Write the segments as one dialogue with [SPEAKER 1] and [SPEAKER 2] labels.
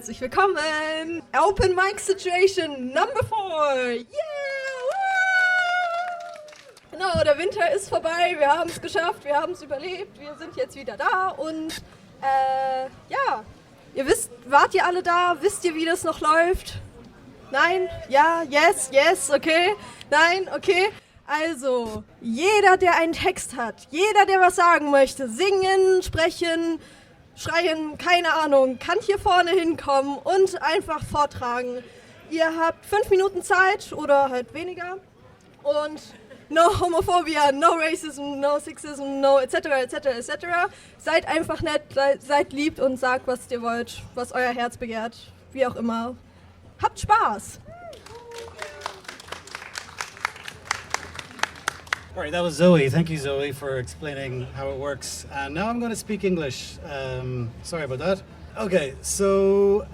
[SPEAKER 1] herzlich willkommen. Open Mic Situation Number 4. Yeah! Genau, der Winter ist vorbei, wir haben es geschafft, wir haben es überlebt, wir sind jetzt wieder da und ja, ihr wisst, wart ihr alle da? Wisst ihr, wie das noch läuft? Nein? Ja? Yes? Okay? Nein? Okay? Also, jeder, der einen Text hat, jeder, der was sagen möchte, singen, sprechen, schreien, keine Ahnung, kann hier vorne hinkommen und einfach vortragen. Ihr habt 5 Minuten Zeit oder halt weniger und no Homophobia, no Racism, no Sexism, no etc. Seid einfach nett, seid lieb und sagt, was ihr wollt, was euer Herz begehrt, wie auch immer. Habt Spaß!
[SPEAKER 2] All right, that was Zoe. Thank you, Zoe, for explaining how it works. And now I'm going to speak English. Sorry about that. Okay, so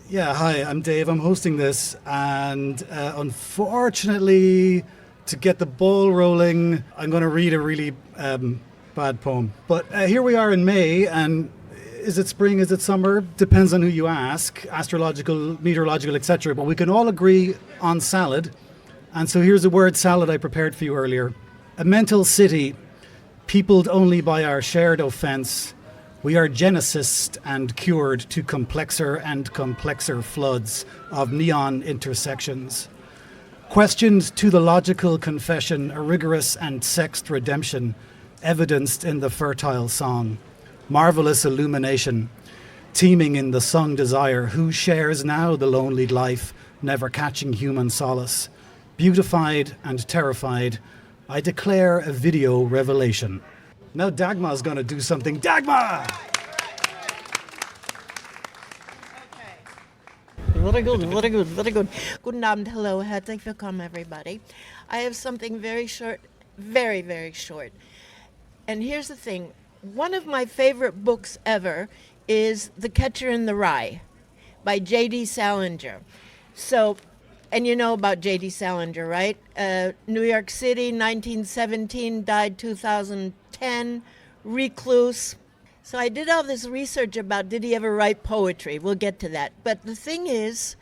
[SPEAKER 2] yeah, hi, I'm Dave. I'm hosting this, and unfortunately, to get the ball rolling, I'm going to read a really bad poem. But here we are in May, and is it spring, is it summer? Depends on who you ask, astrological, meteorological, etc. But we can all agree on salad. And so here's a word salad I prepared for you earlier. A mental city, peopled only by our shared offence. We are genesised and cured to complexer and complexer floods of neon intersections. Questioned to the logical confession, a rigorous and sexed redemption, evidenced in the fertile song. Marvelous illumination, teeming in the sung desire, who shares now the lonely life, never catching human solace. Beautified and terrified, I declare a video revelation. Now Dagmar's going to do something. Dagmar!
[SPEAKER 3] Very good. Guten Abend, hello, herzlich willkommen, everybody. I have something very short, very short. And here's the thing. One of my favorite books ever is The Catcher in the Rye by J.D. Salinger. So, and you know about J.D. Salinger, right? New York City, 1917, died 2010, recluse. So I did all this research about did he ever write poetry. We'll get to that. But the thing is,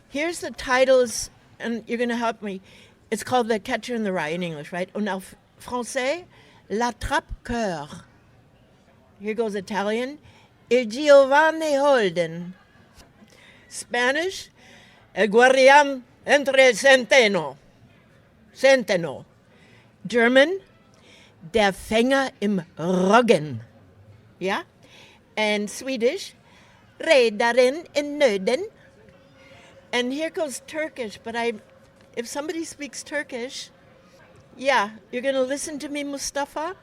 [SPEAKER 3] here's the titles, and you're going to help me. It's called The Catcher in the Rye in English, right? Oh, now, français, La Trappe-Cœur. Here goes Italian, Il Giovane Holden. Spanish, El Guardián entre el Centeno. German, Der Fänger im Roggen. Yeah? And Swedish, Redaren in Nöden. And here goes Turkish, but if somebody speaks Turkish, yeah, you're going to listen to me, Mustafa?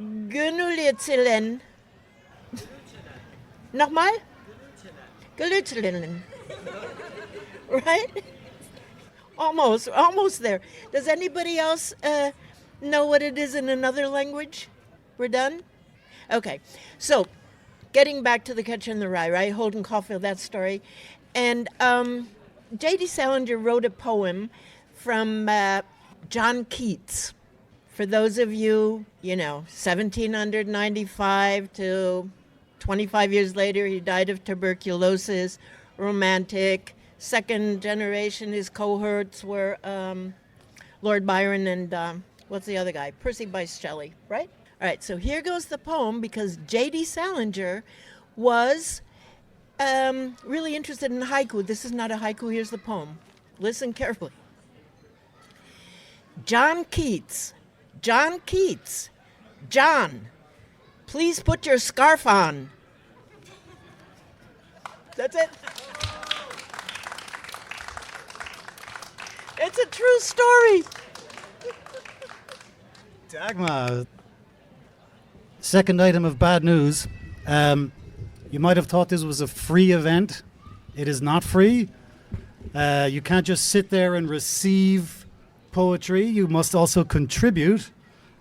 [SPEAKER 3] Gönületilen. Nochmal? Gelütelen. Right? Almost there. Does anybody else know what it is in another language? We're done? Okay. So, getting back to The Catcher in the Rye, right? Holden Caulfield, that story. And J.D. Salinger wrote a poem from John Keats. For those of you, 1795 to 25 years later, he died of tuberculosis, romantic. Second generation, his cohorts were Lord Byron and what's the other guy? Percy Bysshe Shelley, right? All right, so here goes the poem because J.D. Salinger was really interested in haiku. This is not a haiku, here's the poem. Listen carefully. John Keats, John, please put your scarf on. That's it. It's a true story.
[SPEAKER 2] Dagmar, second item of bad news. You might have thought this was a free event. It is not free. You can't just sit there and receive poetry. You must also contribute.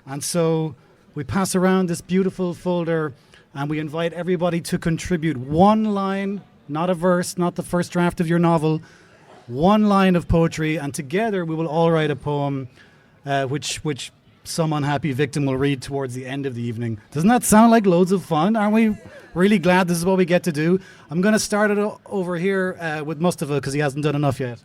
[SPEAKER 2] And so we pass around this beautiful folder and we invite everybody to contribute one line, not a verse, not the first draft of your novel, one line of poetry, and together we will all write a poem which some unhappy victim will read towards the end of the evening. Doesn't that sound like loads of fun? Aren't we really glad this is what we get to do? I'm going to start it over here with Mustafa because he hasn't done enough yet.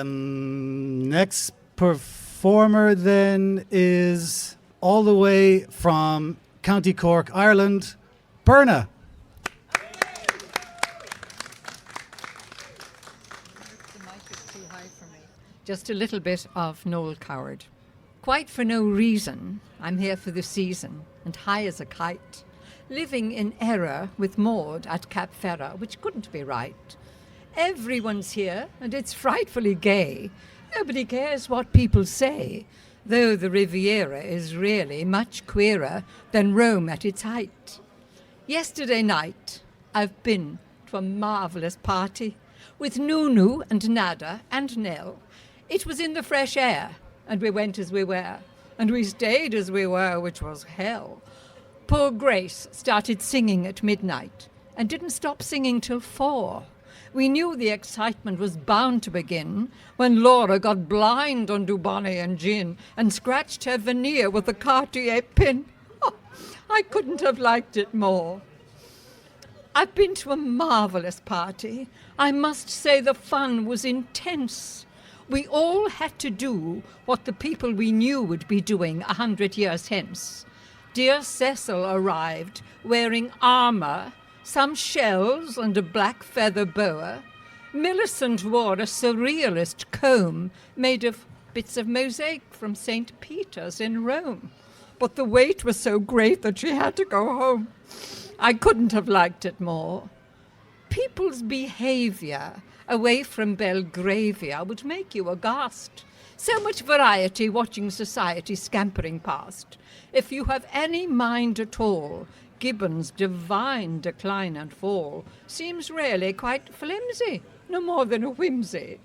[SPEAKER 2] Next performer then is all the way from County Cork, Ireland, Berna.
[SPEAKER 4] Just a little bit of Noel Coward. Quite for no reason, I'm here for the season, and high as a kite, living in error with Maud at Cap Ferrer, which couldn't be right. Everyone's here, and it's frightfully gay. Nobody cares what people say, though the Riviera is really much queerer than Rome at its height. Yesterday night, I've been to a marvellous party with Nunu and Nada and Nell. It was in the fresh air, and we went as we were, and we stayed as we were, which was hell. Poor Grace started singing at midnight and didn't stop singing till 4. We knew the excitement was bound to begin when Laura got blind on Dubonnet and gin and scratched her veneer with a Cartier pin. Oh, I couldn't have liked it more. I've been to a marvellous party. I must say the fun was intense. We all had to do what the people we knew would be doing 100 years hence. Dear Cecil arrived wearing armour, some shells and a black feather boa. Millicent wore a surrealist comb made of bits of mosaic from St. Peter's in Rome. But the wait was so great that she had to go home. I couldn't have liked it more. People's behaviour away from Belgravia would make you aghast. So much variety watching society scampering past. If you have any mind at all, Gibbon's divine decline and fall seems really quite flimsy, no more than a whimsy.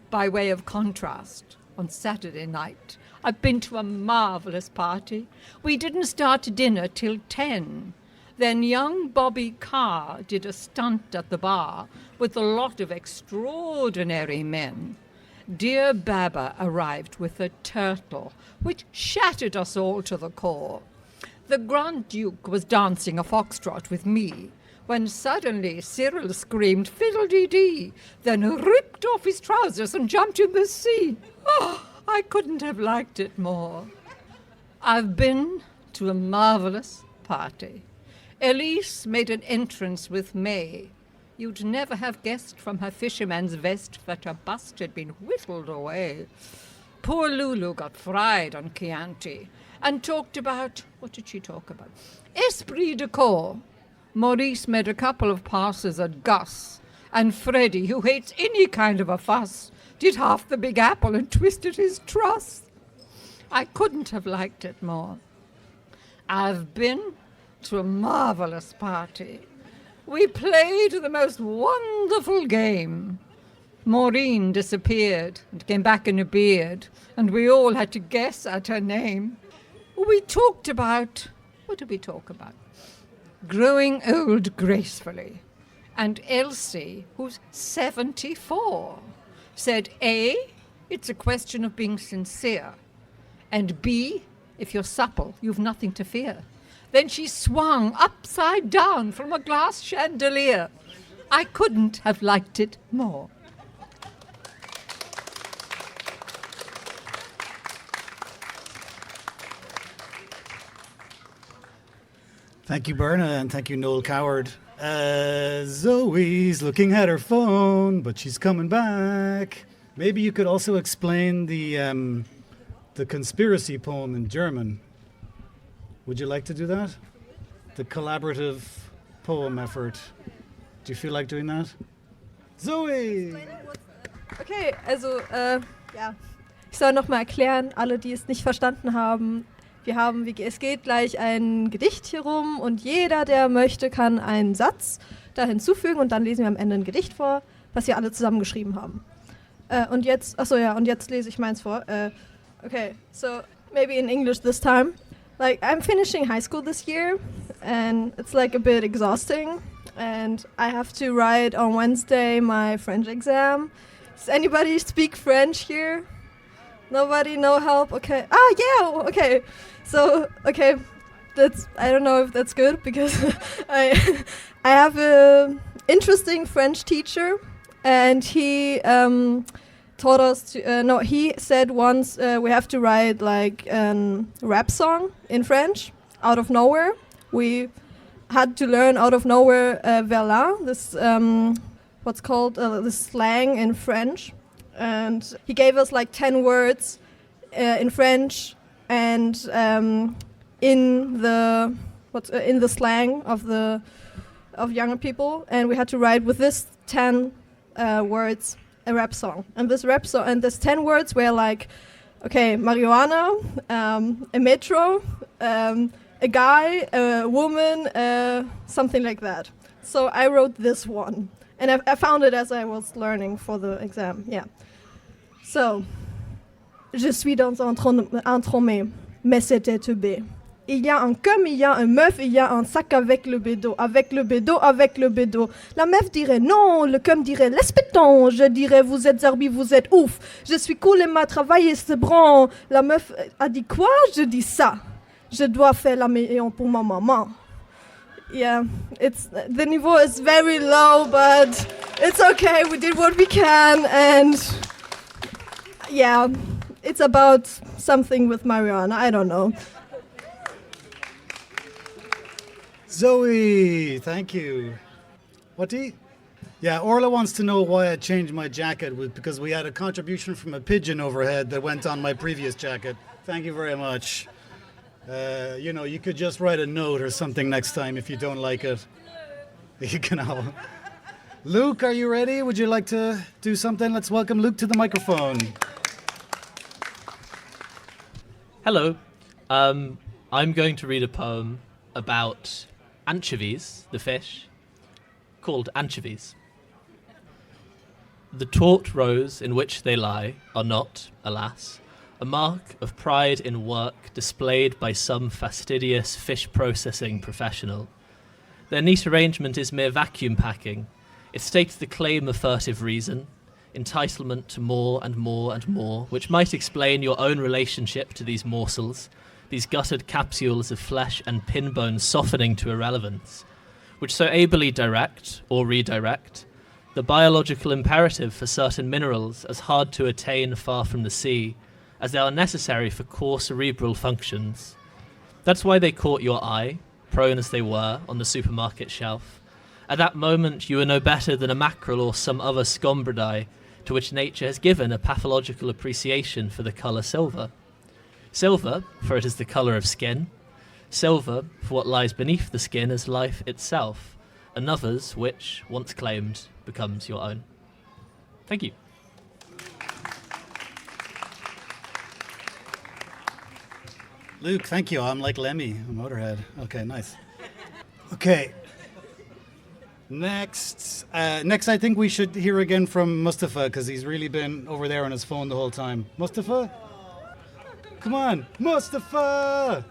[SPEAKER 4] By way of contrast, on Saturday night, I've been to a marvellous party. We didn't start dinner till 10. Then young Bobby Carr did a stunt at the bar with a lot of extraordinary men. Dear Baba arrived with a turtle, which shattered us all to the core. The Grand Duke was dancing a foxtrot with me, when suddenly Cyril screamed fiddle-dee-dee, then ripped off his trousers and jumped in the sea. Oh, I couldn't have liked it more. I've been to a marvellous party. Elise made an entrance with May. You'd never have guessed from her fisherman's vest that her bust had been whittled away. Poor Lulu got fried on Chianti and talked about, what did she talk about? Esprit de corps. Maurice made a couple of passes at Gus, and Freddie, who hates any kind of a fuss, did half the Big Apple and twisted his truss. I couldn't have liked it more. I've been to a marvellous party. We played the most wonderful game. Maureen disappeared and came back in a beard, and we all had to guess at her name. We talked about, what did we talk about? Growing old gracefully. And Elsie, who's 74, said A, it's a question of being sincere, and B, if you're supple, you've nothing to fear. Then she swung upside down from a glass chandelier. I couldn't have liked it more.
[SPEAKER 2] Thank you, Berna, and thank you, Noel Coward. Zoe's looking at her phone, but she's coming back. Maybe you could also explain the conspiracy poem in German. Would you like to do that? The collaborative poem effort. Do you feel like doing that? Zoe!
[SPEAKER 1] Okay, also, ja. Ich soll nochmal erklären, alle, die es nicht verstanden haben. Es geht gleich ein Gedicht hier rum und jeder, der möchte, kann einen Satz da hinzufügen und dann lesen wir am Ende ein Gedicht vor, was wir alle zusammengeschrieben haben. Und jetzt lese ich meins vor. Okay, so maybe in English this time. Like, I'm finishing high school this year, and it's like a bit exhausting, and I have to write on Wednesday my French exam. Does anybody speak French here? Nobody, no help. Okay. Ah, yeah. Okay. So, okay, I don't know if that's good because I have a interesting French teacher, and he taught us to. He said once we have to write like a rap song in French out of nowhere. We had to learn out of nowhere verlan, this what's called this slang in French, and he gave us like 10 words in French and in the slang of younger people, and we had to write with this 10 words a rap song. And this 10 words were like, okay, marijuana, a metro, a guy, a woman, something like that. So I wrote this one, and I found it as I was learning for the exam. Yeah. So, je suis dans un tromé, mais c'était teubé. Il y a un comme, il y a un meuf, il y a un sac avec le bédo, avec le bédo, avec le bédo. La meuf dirait non, le comme dirait laisse péton. Je dirais vous êtes zarbi, vous êtes ouf. Je suis cool et ma travail c'est bon. La meuf a dit quoi? Je dis ça. Je dois faire la meilleure pour ma maman. Yeah, the niveau is very low, but it's okay. We did what we can, and yeah, it's about something with marijuana. I don't know.
[SPEAKER 2] Zoe, thank you. What do you? Yeah, Orla wants to know why I changed my jacket because we had a contribution from a pigeon overhead that went on my previous jacket. Thank you very much. You could just write a note or something next time if you don't like it. You can all. Luke, are you ready? Would you like to do something? Let's welcome Luke to the microphone.
[SPEAKER 5] Hello. I'm going to read a poem about anchovies, the fish, called Anchovies. The taut rows in which they lie are not, alas, a mark of pride in work displayed by some fastidious fish processing professional. Their neat arrangement is mere vacuum packing. It states the claim of furtive reason, entitlement to more and more and more, which might explain your own relationship to these morsels, these guttered capsules of flesh and pin bones softening to irrelevance, which so ably direct, or redirect, the biological imperative for certain minerals as hard to attain far from the sea, as they are necessary for core cerebral functions. That's why they caught your eye, prone as they were, on the supermarket shelf. At that moment you were no better than a mackerel or some other scombridae, to which nature has given a pathological appreciation for the colour silver. Silver, for it is the colour of skin. Silver, for what lies beneath the skin as life itself, another's which, once claimed, becomes your own. Thank you.
[SPEAKER 2] Luke, thank you. I'm like Lemmy, a Motorhead. Okay, nice. Okay. Next, I think we should hear again from Mustafa, because he's really been over there on his phone the whole time. Mustafa? Come on, Mustafa!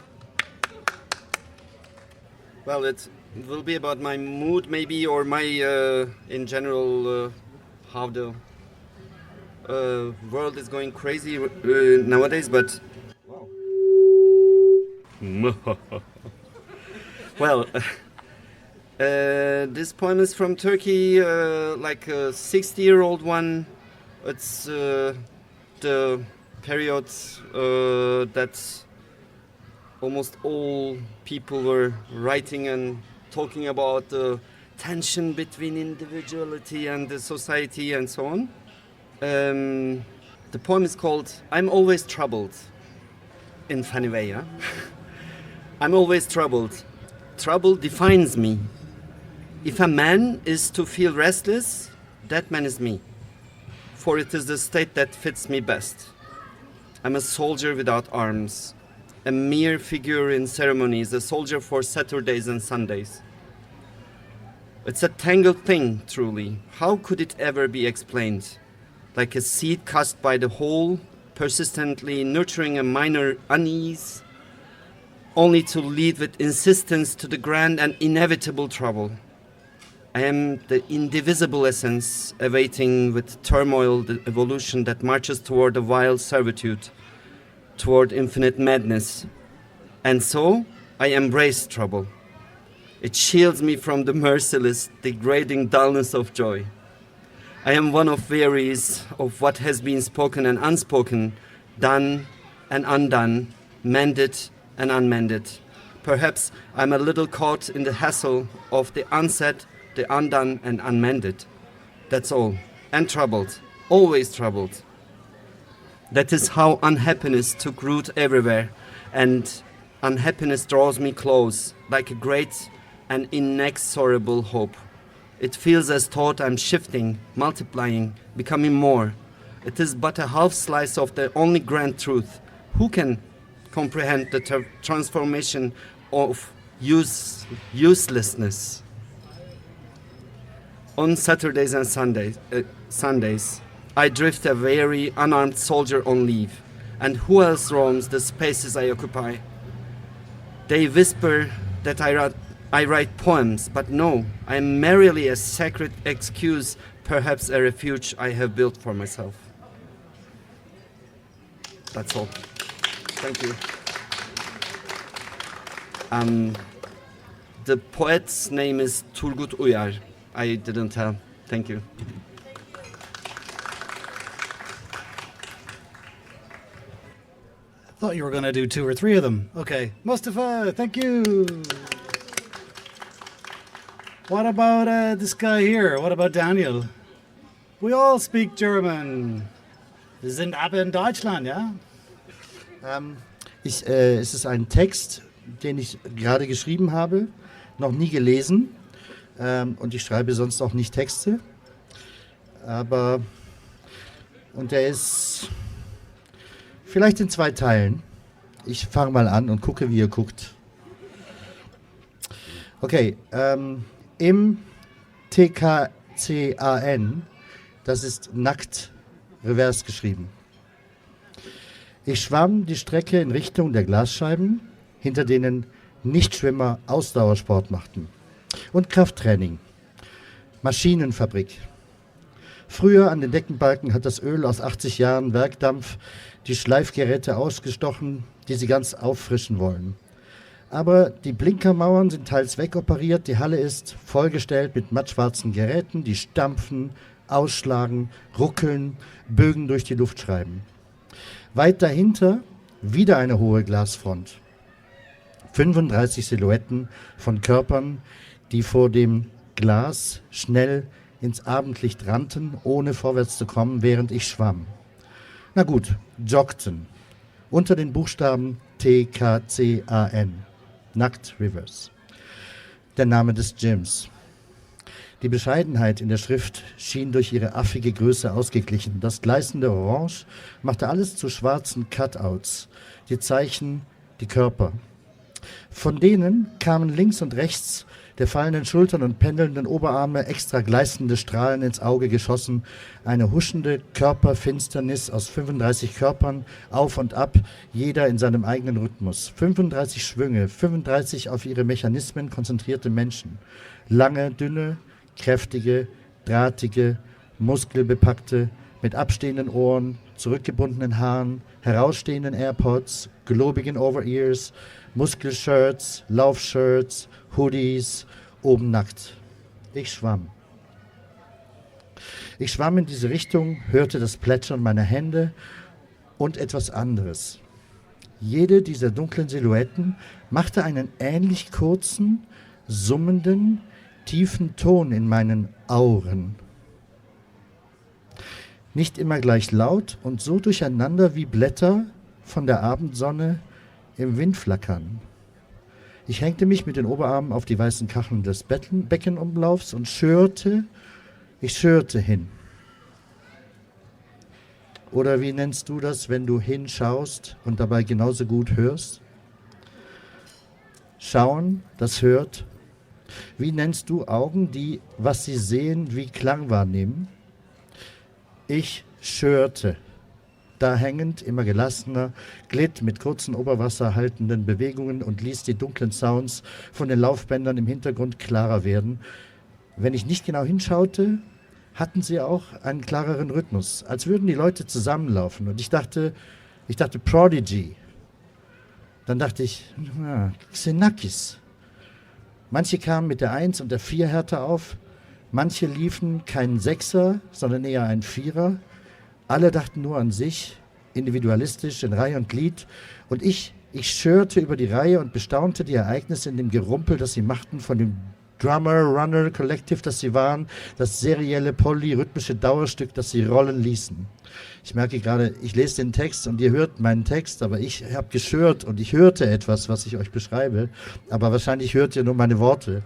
[SPEAKER 6] Well, it will be about my mood, maybe, or my, in general, how the world is going crazy nowadays, but... Well, this poem is from Turkey, like a 60-year-old one. It's the period that almost all people were writing and talking about the tension between individuality and the society and so on. The poem is called I'm Always Troubled, in funny way, yeah? I'm always troubled. Trouble defines me. If a man is to feel restless, that man is me, for it is the state that fits me best. I'm a soldier without arms, a mere figure in ceremonies, a soldier for Saturdays and Sundays. It's a tangled thing, truly. How could it ever be explained? Like a seed cast by the whole, persistently nurturing a minor unease, only to lead with insistence to the grand and inevitable trouble. I am the indivisible essence awaiting with turmoil the evolution that marches toward a wild servitude, toward infinite madness. And so I embrace trouble. It shields me from the merciless, degrading dullness of joy. I am one of varies of what has been spoken and unspoken, done and undone, mended and unmended. Perhaps I'm a little caught in the hassle of the unsaid, the undone and unmended. That's all. And troubled. Always troubled. That is how unhappiness took root everywhere. And unhappiness draws me close, like a great and inexorable hope. It feels as thought I'm shifting, multiplying, becoming more. It is but a half slice of the only grand truth. Who can comprehend the transformation of uselessness? On Saturdays and Sundays, I drift a weary, unarmed soldier on leave. And who else roams the spaces I occupy? They whisper that I write poems, but no, I am merely a sacred excuse, perhaps a refuge I have built for myself. That's all. Thank you. The poet's name is Turgut Uyar. I didn't tell. Thank you.
[SPEAKER 2] I thought you were going to do 2 or 3 of them. Okay. Mustafa, thank you. What about this guy here? What about Daniel? We all speak German. Wir sind aber in Deutschland, ja?
[SPEAKER 7] Es ist ein Text, den ich gerade geschrieben habe, noch nie gelesen. Und ich schreibe sonst auch nicht Texte. Und der ist vielleicht in 2 Teilen. Ich fange mal an und gucke, wie ihr guckt. Okay, im TKCAN, das ist nackt, revers geschrieben. Ich schwamm die Strecke in Richtung der Glasscheiben, hinter denen Nichtschwimmer Ausdauersport machten. Und Krafttraining. Maschinenfabrik. Früher an den Deckenbalken hat das Öl aus 80 Jahren Werkdampf die Schleifgeräte ausgestochen, die sie ganz auffrischen wollen. Aber die Blinkermauern sind teils wegoperiert, die Halle ist vollgestellt mit mattschwarzen Geräten, die stampfen, ausschlagen, ruckeln, Bögen durch die Luft schreiben. Weit dahinter wieder eine hohe Glasfront. 35 Silhouetten von Körpern, die vor dem Glas schnell ins Abendlicht rannten, ohne vorwärts zu kommen, während ich schwamm. Na gut, joggten. Unter den Buchstaben TKCAN. Nackt Rivers. Der Name des Gyms. Die Bescheidenheit in der Schrift schien durch ihre affige Größe ausgeglichen. Das gleißende Orange machte alles zu schwarzen Cutouts. Die Zeichen, die Körper. Von denen kamen links und rechts der fallenden Schultern und pendelnden Oberarme extra gleißende Strahlen ins Auge geschossen. Eine huschende Körperfinsternis aus 35 Körpern, auf und ab, jeder in seinem eigenen Rhythmus. 35 Schwünge, 35 auf ihre Mechanismen konzentrierte Menschen. Lange, dünne, kräftige, drahtige, muskelbepackte, mit abstehenden Ohren, zurückgebundenen Haaren, herausstehenden AirPods, globigen Over-Ears, Muskelshirts, Laufshirts, Hoodies, oben nackt. Ich schwamm. Ich schwamm in diese Richtung, hörte das Plätschern meiner Hände und etwas anderes. Jede dieser dunklen Silhouetten machte einen ähnlich kurzen, summenden, tiefen Ton in meinen Auren. Nicht immer gleich laut und so durcheinander wie Blätter von der Abendsonne im Wind flackern. Ich hängte mich mit den Oberarmen auf die weißen Kacheln des Beckenumlaufs und schürte hin. Oder wie nennst du das, wenn du hinschaust und dabei genauso gut hörst? Schauen, das hört. Wie nennst du Augen, die, was sie sehen, wie Klang wahrnehmen? Ich schürte. Da hängend, immer gelassener, glitt mit kurzen Oberwasser haltenden Bewegungen und ließ die dunklen Sounds von den Laufbändern im Hintergrund klarer werden. Wenn ich nicht genau hinschaute, hatten sie auch einen klareren Rhythmus, als würden die Leute zusammenlaufen. Und ich dachte Prodigy. Dann dachte ich, Xenakis. Manche kamen mit der 1 und der 4 Härte auf, manche liefen keinen 6er, sondern eher einen 4er. Alle dachten nur an sich, individualistisch, in Reihe und Glied. Und ich schörte über die Reihe und bestaunte die Ereignisse in dem Gerumpel, das sie machten, von dem Drummer-Runner-Collective, das sie waren, das serielle, polyrhythmische Dauerstück, das sie rollen ließen. Ich merke gerade, ich lese den Text und ihr hört meinen Text, aber ich habe geschört und ich hörte etwas, was ich euch beschreibe, aber wahrscheinlich hört ihr nur meine Worte.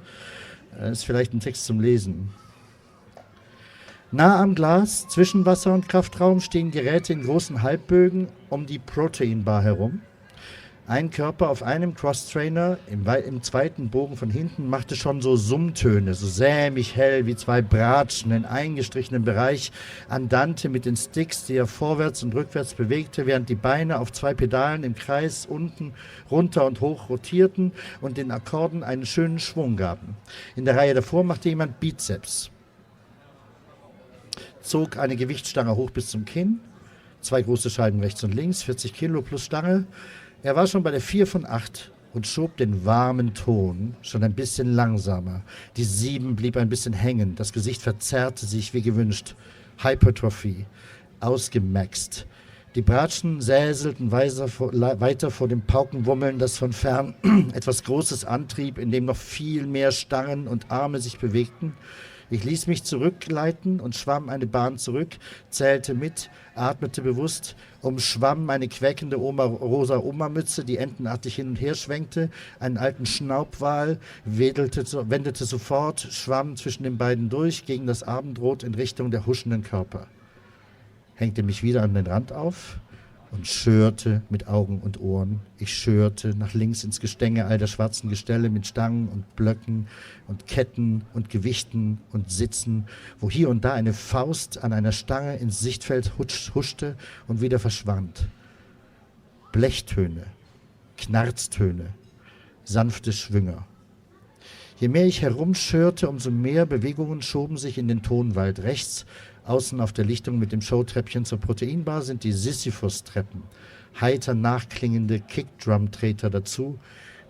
[SPEAKER 7] Das ist vielleicht ein Text zum Lesen. Nah am Glas, zwischen Wasser und Kraftraum, stehen Geräte in großen Halbbögen um die Proteinbar herum. Ein Körper auf einem Crosstrainer im zweiten Bogen von hinten machte schon so Summtöne, so sämig hell wie zwei Bratschen in eingestrichenem Bereich, andante mit den Sticks, die er vorwärts und rückwärts bewegte, während die Beine auf 2 Pedalen im Kreis unten, runter und hoch rotierten und den Akkorden einen schönen Schwung gaben. In der Reihe davor machte jemand Bizeps, zog eine Gewichtsstange hoch bis zum Kinn, 2 große Scheiben rechts und links, 40 Kilo plus Stange. Er war schon bei der 4 von 8 und schob den warmen Ton schon ein bisschen langsamer. Die 7 blieb ein bisschen hängen, das Gesicht verzerrte sich wie gewünscht. Hypertrophie, ausgemaxt. Die Bratschen säselten weiter vor dem Paukenwummeln, das von fern etwas Großes antrieb, in dem noch viel mehr Stangen und Arme sich bewegten. Ich ließ mich zurückleiten und schwamm eine Bahn zurück, zählte mit, atmete bewusst, umschwamm meine quäkende rosa Oma-Mütze, die entenartig hin und her schwenkte, einen alten Schnaubwal, wendete sofort, schwamm zwischen den beiden durch, gegen das Abendrot in Richtung der huschenden Körper. Hängte mich wieder an den Rand auf und schörte mit Augen und Ohren. Ich schörte nach links ins Gestänge all der schwarzen Gestelle mit Stangen und Blöcken und Ketten und Gewichten und Sitzen, wo hier und da eine Faust an einer Stange ins Sichtfeld huschte und wieder verschwand. Blechtöne, Knarztöne, sanfte Schwünger. Je mehr ich herumschörte, umso mehr Bewegungen schoben sich in den Tonwald. Rechts, außen auf der Lichtung mit dem Showtreppchen zur Proteinbar, sind die Sisyphus-Treppen. Heiter nachklingende Kickdrum-Treter dazu.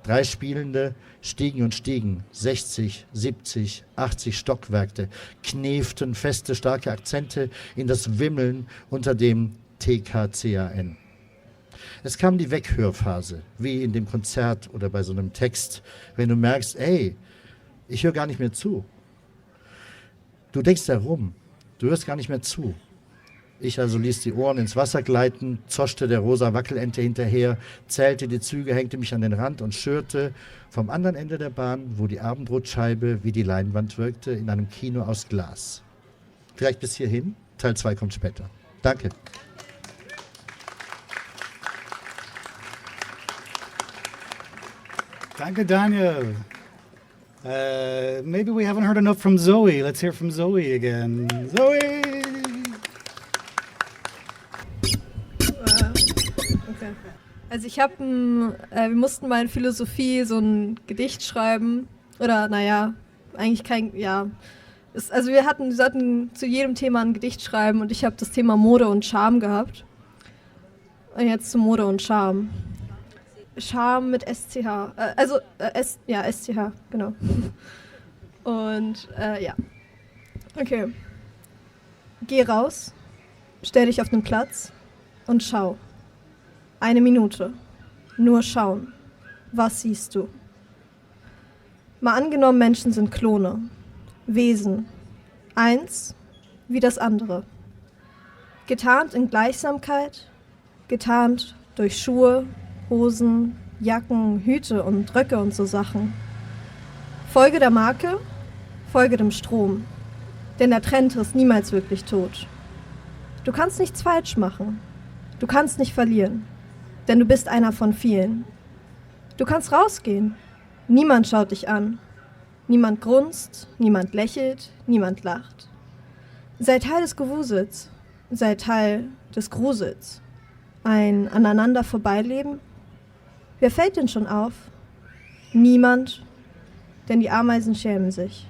[SPEAKER 7] 3 Spielende stiegen und stiegen. 60, 70, 80 Stockwerke. Kneften feste, starke Akzente in das Wimmeln unter dem TKCAN. Es kam die Weghörphase, wie in dem Konzert oder bei so einem Text, wenn du merkst, ey, ich höre gar nicht mehr zu. Du denkst herum, du hörst gar nicht mehr zu. Ich also ließ die Ohren ins Wasser gleiten, zoschte der rosa Wackelente hinterher, zählte die Züge, hängte mich an den Rand und schörte vom anderen Ende der Bahn, wo die Abendrotscheibe wie die Leinwand wirkte, in einem Kino aus Glas. Vielleicht bis hierhin, Teil 2 kommt später. Danke.
[SPEAKER 2] Danke, Daniel. Maybe we haven't heard enough from Zoe. Let's hear from Zoe again. Zoe!
[SPEAKER 1] Okay. Also wir mussten mal in Philosophie so ein Gedicht schreiben. Oder naja, eigentlich kein, ja. Wir sollten zu jedem Thema ein Gedicht schreiben und ich habe das Thema Mode und Charme gehabt. Und jetzt zu Mode und Charme. Charme mit SCH. SCH, genau. Und ja. Okay. Geh raus, stell dich auf den Platz und schau. 1 Minute. Nur schauen. Was siehst du? Mal angenommen, Menschen sind Klone. Wesen. Eins wie das andere. Getarnt in Gleichsamkeit, getarnt durch Schuhe, Hosen, Jacken, Hüte und Röcke und so Sachen. Folge der Marke, folge dem Strom. Denn der Trend ist niemals wirklich tot. Du kannst nichts falsch machen. Du kannst nicht verlieren. Denn du bist einer von vielen. Du kannst rausgehen. Niemand schaut dich an. Niemand grunzt, niemand lächelt, niemand lacht. Sei Teil des Gewusels. Sei Teil des Grusels. Ein aneinander Vorbeileben? Wer fällt denn schon auf? Niemand, denn die Ameisen schämen sich.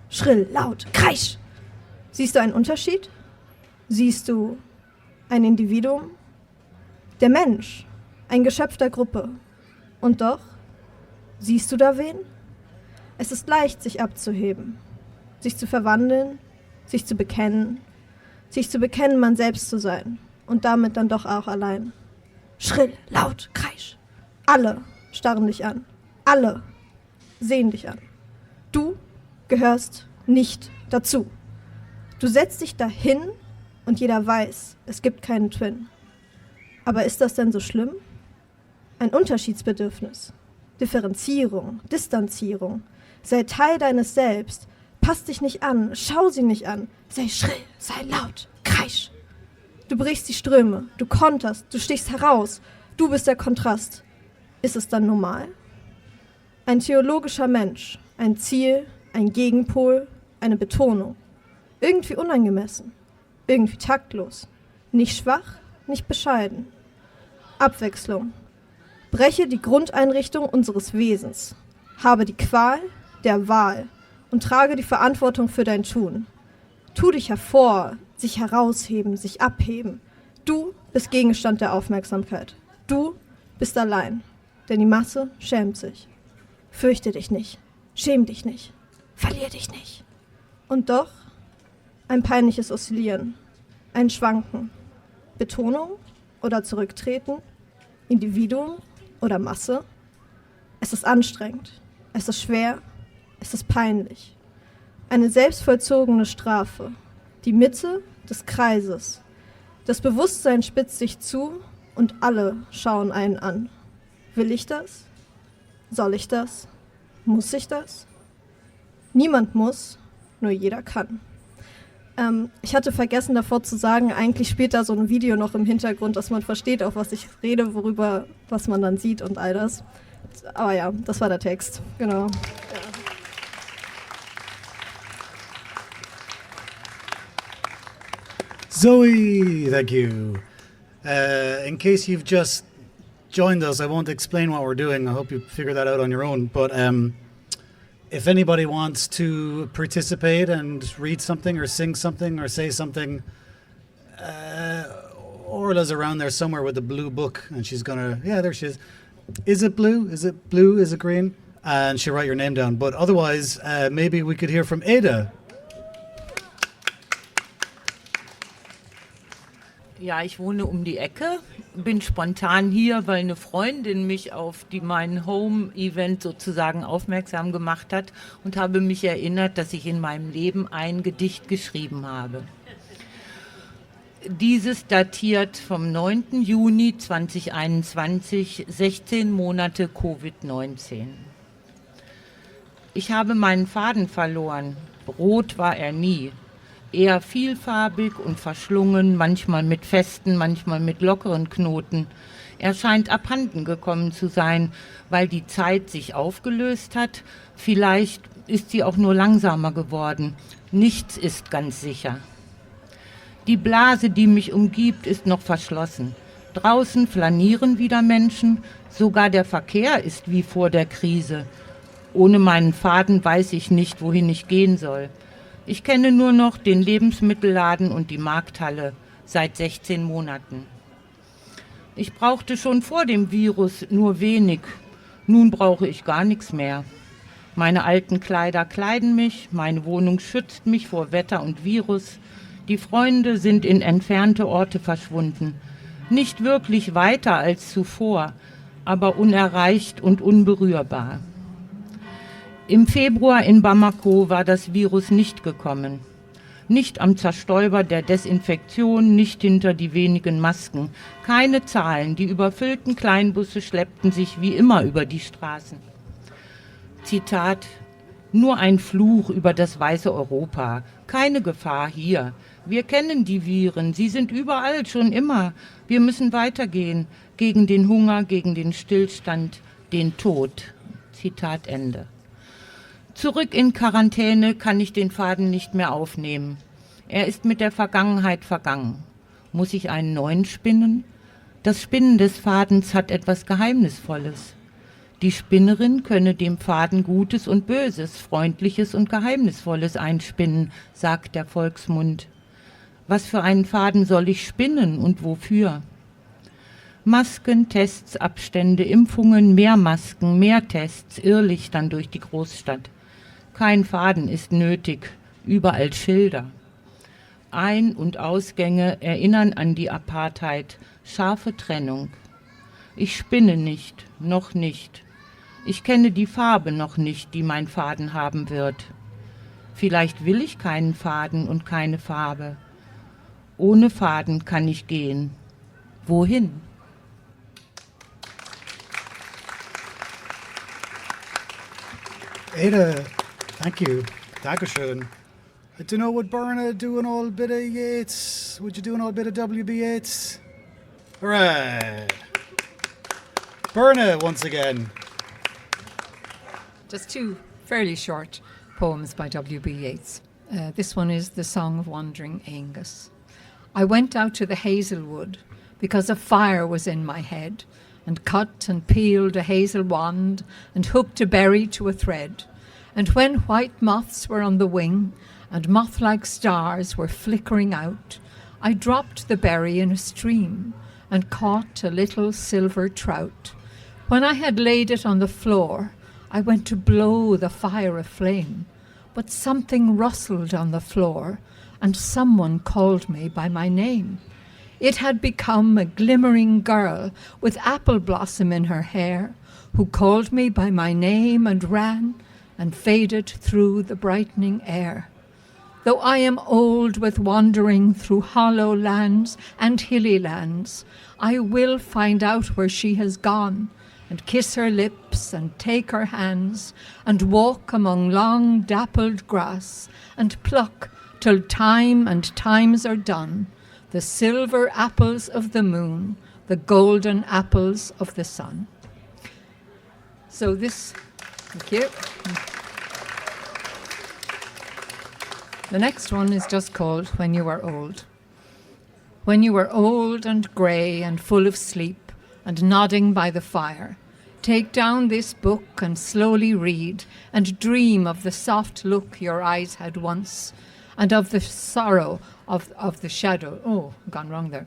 [SPEAKER 1] Schrill, laut, kreisch. Siehst du einen Unterschied? Siehst du ein Individuum? Der Mensch, ein Geschöpf der Gruppe. Und doch, siehst du da wen? Es ist leicht, sich abzuheben, sich zu verwandeln, sich zu bekennen, man selbst zu sein und damit dann doch auch allein. Schrill, laut, kreisch. Alle starren dich an. Alle sehen dich an. Du gehörst nicht dazu. Du setzt dich dahin und jeder weiß, es gibt keinen Twin. Aber ist das denn so schlimm? Ein Unterschiedsbedürfnis, Differenzierung, Distanzierung. Sei Teil deines Selbst. Pass dich nicht an, schau sie nicht an. Sei schrill, sei laut, kreisch. Du brichst die Ströme, du konterst, du stichst heraus. Du bist der Kontrast. Ist es dann normal? Ein theologischer Mensch, ein Ziel, ein Gegenpol, eine Betonung. Irgendwie unangemessen, irgendwie taktlos. Nicht schwach, nicht bescheiden. Abwechslung. Breche die Grundeinrichtung unseres Wesens. Habe die Qual der Wahl und trage die Verantwortung für dein Tun. Tu dich hervor, sich herausheben, sich abheben. Du bist Gegenstand der Aufmerksamkeit. Du bist allein, denn die Masse schämt sich. Fürchte dich nicht, schäm dich nicht, verlier dich nicht. Und doch ein peinliches Oszillieren, ein Schwanken. Betonung oder Zurücktreten, Individuum oder Masse. Es ist anstrengend, es ist schwer, es ist peinlich. Eine selbstvollzogene Strafe, die Mitte des Kreises. Das Bewusstsein spitzt sich zu und alle schauen einen an. Will ich das? Soll ich das? Muss ich das? Niemand muss, nur jeder kann. Ich hatte vergessen davor zu sagen, eigentlich spielt da so ein Video noch im Hintergrund, dass man versteht, auf was ich rede, worüber, was man dann sieht und all das. Aber ja, das war der Text, genau. Ja.
[SPEAKER 2] Zoe, thank you. In case you've just joined us, I won't explain what we're doing. I hope you figure that out on your own. But if anybody wants to participate and read something or sing something or say something, Orla's around there somewhere with a blue book, and she's gonna, yeah, there she is. Is it blue? Is it blue? Is it green? And she'll write your name down. But otherwise, maybe we could hear from Ada.
[SPEAKER 8] Ja, ich wohne um die Ecke, bin spontan hier, weil eine Freundin mich auf mein Home-Event sozusagen aufmerksam gemacht hat und habe mich erinnert, dass ich in meinem Leben ein Gedicht geschrieben habe. Dieses datiert vom 9. Juni 2021, 16 Monate Covid-19. Ich habe meinen Faden verloren, rot war er nie. Eher vielfarbig und verschlungen, manchmal mit festen, manchmal mit lockeren Knoten. Er scheint abhanden gekommen zu sein, weil die Zeit sich aufgelöst hat. Vielleicht ist sie auch nur langsamer geworden. Nichts ist ganz sicher. Die Blase, die mich umgibt, ist noch verschlossen. Draußen flanieren wieder Menschen, sogar der Verkehr ist wie vor der Krise. Ohne meinen Faden weiß ich nicht, wohin ich gehen soll. Ich kenne nur noch den Lebensmittelladen und die Markthalle seit 16 Monaten. Ich brauchte schon vor dem Virus nur wenig. Nun brauche ich gar nichts mehr. Meine alten Kleider kleiden mich, meine Wohnung schützt mich vor Wetter und Virus. Die Freunde sind in entfernte Orte verschwunden. Nicht wirklich weiter als zuvor, aber unerreicht und unberührbar. Im Februar in Bamako war das Virus nicht gekommen. Nicht am Zerstäuber der Desinfektion, nicht hinter die wenigen Masken. Keine Zahlen, die überfüllten Kleinbusse schleppten sich wie immer über die Straßen. Zitat: Nur ein Fluch über das weiße Europa. Keine Gefahr hier. Wir kennen die Viren, sie sind überall, schon immer. Wir müssen weitergehen. Gegen den Hunger, gegen den Stillstand, den Tod. Zitat Ende. Zurück in Quarantäne kann ich den Faden nicht mehr aufnehmen. Er ist mit der Vergangenheit vergangen. Muss ich einen neuen spinnen? Das Spinnen des Fadens hat etwas Geheimnisvolles. Die Spinnerin könne dem Faden Gutes und Böses, Freundliches und Geheimnisvolles einspinnen, sagt der Volksmund. Was für einen Faden soll ich spinnen und wofür? Masken, Tests, Abstände, Impfungen, mehr Masken, mehr Tests, Irrlichtern durch die Großstadt. Kein Faden ist nötig, überall Schilder. Ein- und Ausgänge erinnern an die Apartheid, scharfe Trennung. Ich spinne nicht, noch nicht. Ich kenne die Farbe noch nicht, die mein Faden haben wird. Vielleicht will ich keinen Faden und keine Farbe. Ohne Faden kann ich gehen. Wohin?
[SPEAKER 2] Ada, thank you. Dankeschön. I don't know, would Berna do an old bit of Yeats? Would you do an old bit of W.B. Yeats? All right. Berna, once again.
[SPEAKER 4] Just two fairly short poems by W.B. Yeats. This one is The Song of Wandering Angus. I went out to the hazel wood because a fire was in my head, and cut and peeled a hazel wand and hooked a berry to a thread. And when white moths were on the wing and moth-like stars were flickering out, I dropped the berry in a stream and caught a little silver trout. When I had laid it on the floor, I went to blow the fire aflame, but something rustled on the floor, and someone called me by my name. It had become a glimmering girl with apple blossom in her hair, who called me by my name and ran and faded through the brightening air. Though I am old with wandering through hollow lands and hilly lands, I will find out where she has gone, and kiss her lips and take her hands, and walk among long dappled grass, and pluck till time and times are done, the silver apples of the moon, the golden apples of the sun. So this, thank you. The next one is just called When You Are Old. When you are old and grey and full of sleep and nodding by the fire, take down this book and slowly read and dream of the soft look your eyes had once, and of the sorrow of the shadow. Oh, gone wrong there.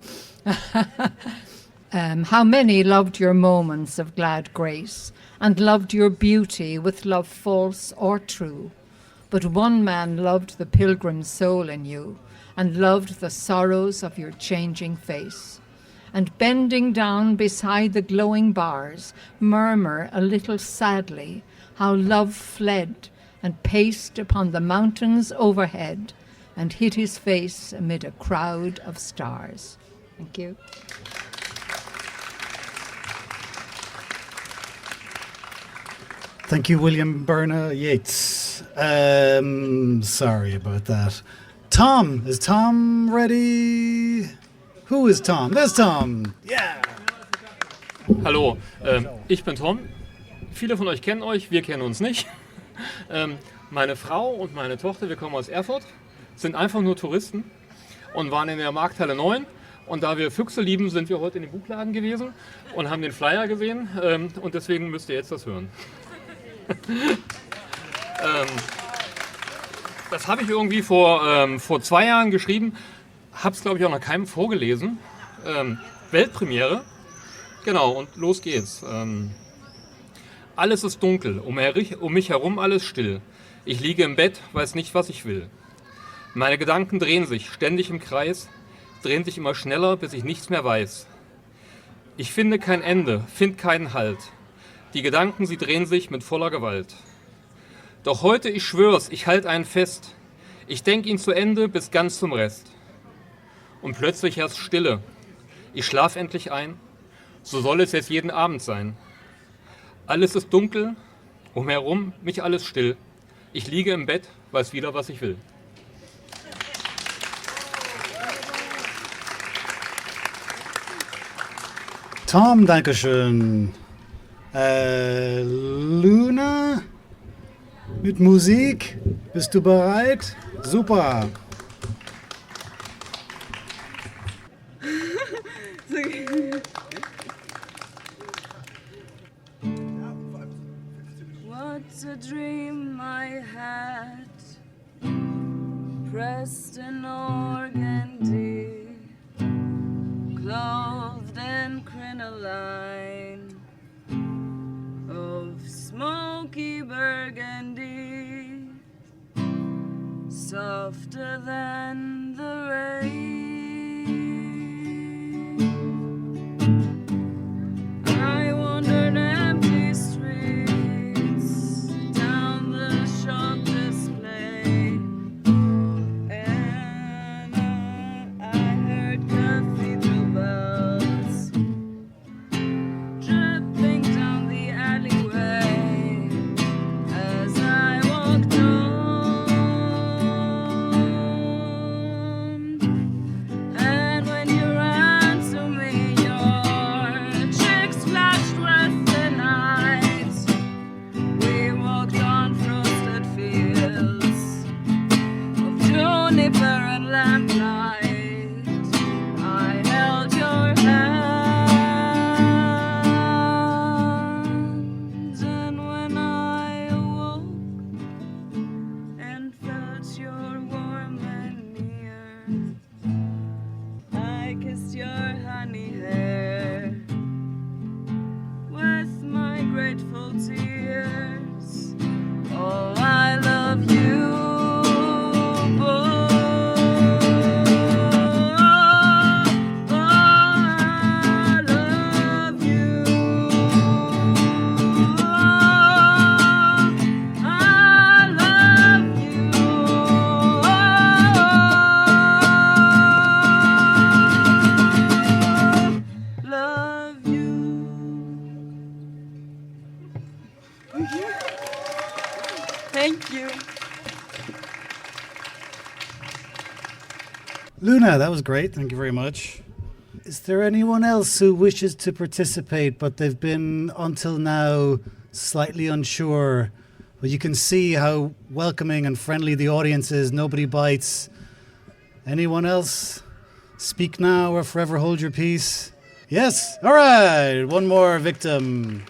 [SPEAKER 4] How many loved your moments of glad grace and loved your beauty with love false or true. But one man loved the pilgrim soul in you and loved the sorrows of your changing face. And bending down beside the glowing bars, murmur a little sadly how love fled and paced upon the mountains overhead and hid his face amid a crowd of stars. Thank you.
[SPEAKER 2] Thank you, William Berna Yeats. Sorry about that. Tom, is Tom ready? Who is Tom? There's Tom. Yeah.
[SPEAKER 9] Hallo, ich bin Tom. Viele von euch kennen euch, wir kennen uns nicht. Meine Frau und meine Tochter, wir kommen aus Erfurt, sind einfach nur Touristen und waren in der Markthalle 9. Und da wir Füchse lieben, sind wir heute in dem Buchladen gewesen und haben den Flyer gesehen. Und deswegen müsst ihr jetzt das hören. Das habe ich irgendwie vor 2 Jahren geschrieben. Habe es, glaube ich, auch noch keinem vorgelesen. Weltpremiere. Genau, und los geht's. Alles ist dunkel, um mich herum alles still. Ich liege im Bett, weiß nicht, was ich will. Meine Gedanken drehen sich ständig im Kreis, drehen sich immer schneller, bis ich nichts mehr weiß. Ich finde kein Ende, finde keinen Halt. Die Gedanken, sie drehen sich mit voller Gewalt. Doch heute, ich schwör's, ich halt einen fest. Ich denk ihn zu Ende bis ganz zum Rest. Und plötzlich herrscht Stille. Ich schlaf endlich ein. So soll es jetzt jeden Abend sein. Alles ist dunkel, umherum mich alles still. Ich liege im Bett, weiß wieder, was ich will.
[SPEAKER 2] Tom, Dankeschön. Luna mit Musik. Bist du bereit? Super.
[SPEAKER 10] It's a dream I had, pressed in organdy, clothed in crinoline of smoky burgundy, softer than the rain. I wandered empty streets down the shop display, and I heard cathedral bells dripping down the alleyway as I walked on. And when you ran to me, your cheeks flashed with the night. We walked on frosted fields of juniper and lamplight. I held your hand, and when I awoke and felt your warm and near, I kissed your honey hair with my grateful tears. Oh, I love you both. Oh, I love you. I love you. Love you. Thank you.
[SPEAKER 2] Luna, that was great. Thank you very much. Is there anyone else who wishes to participate, but they've been until now slightly unsure? But you can see how welcoming and friendly the audience is. Nobody bites. Anyone else? Speak now or forever hold your peace. Yes? All right. One more victim.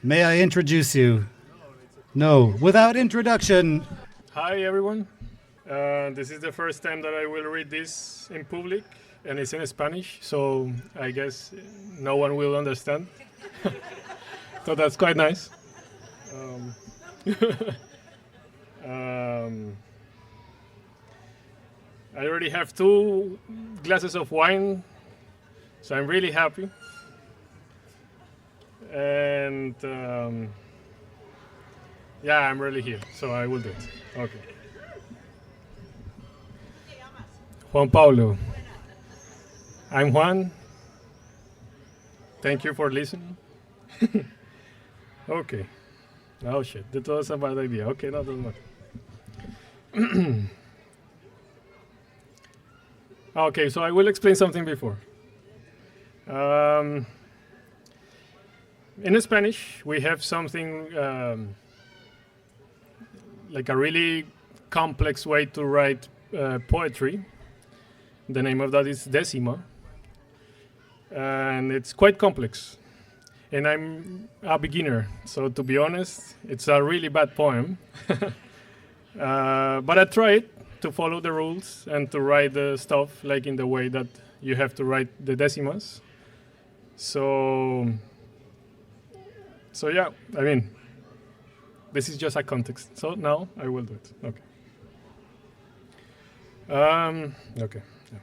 [SPEAKER 2] May I introduce you? No. Without introduction.
[SPEAKER 11] Hi everyone. This is the first time that I will read this in public, and it's in Spanish, so I guess no one will understand. So that's quite nice. I already have 2 glasses of wine, so I'm really happy. And yeah, I'm really here, so I will do it. Okay. Juan Pablo. I'm Juan. Thank you for listening. Okay. Oh shit, that was a bad idea. Okay, no, doesn't matter. Okay, so I will explain something before. In Spanish, we have something like a really complex way to write poetry. The name of that is decima, and it's quite complex. And I'm a beginner, so to be honest, it's a really bad poem. But I tried to follow the rules and to write the stuff like in the way that you have to write the decimas. So yeah, I mean, this is just a context. So now I will do it. Okay. Okay. Yeah.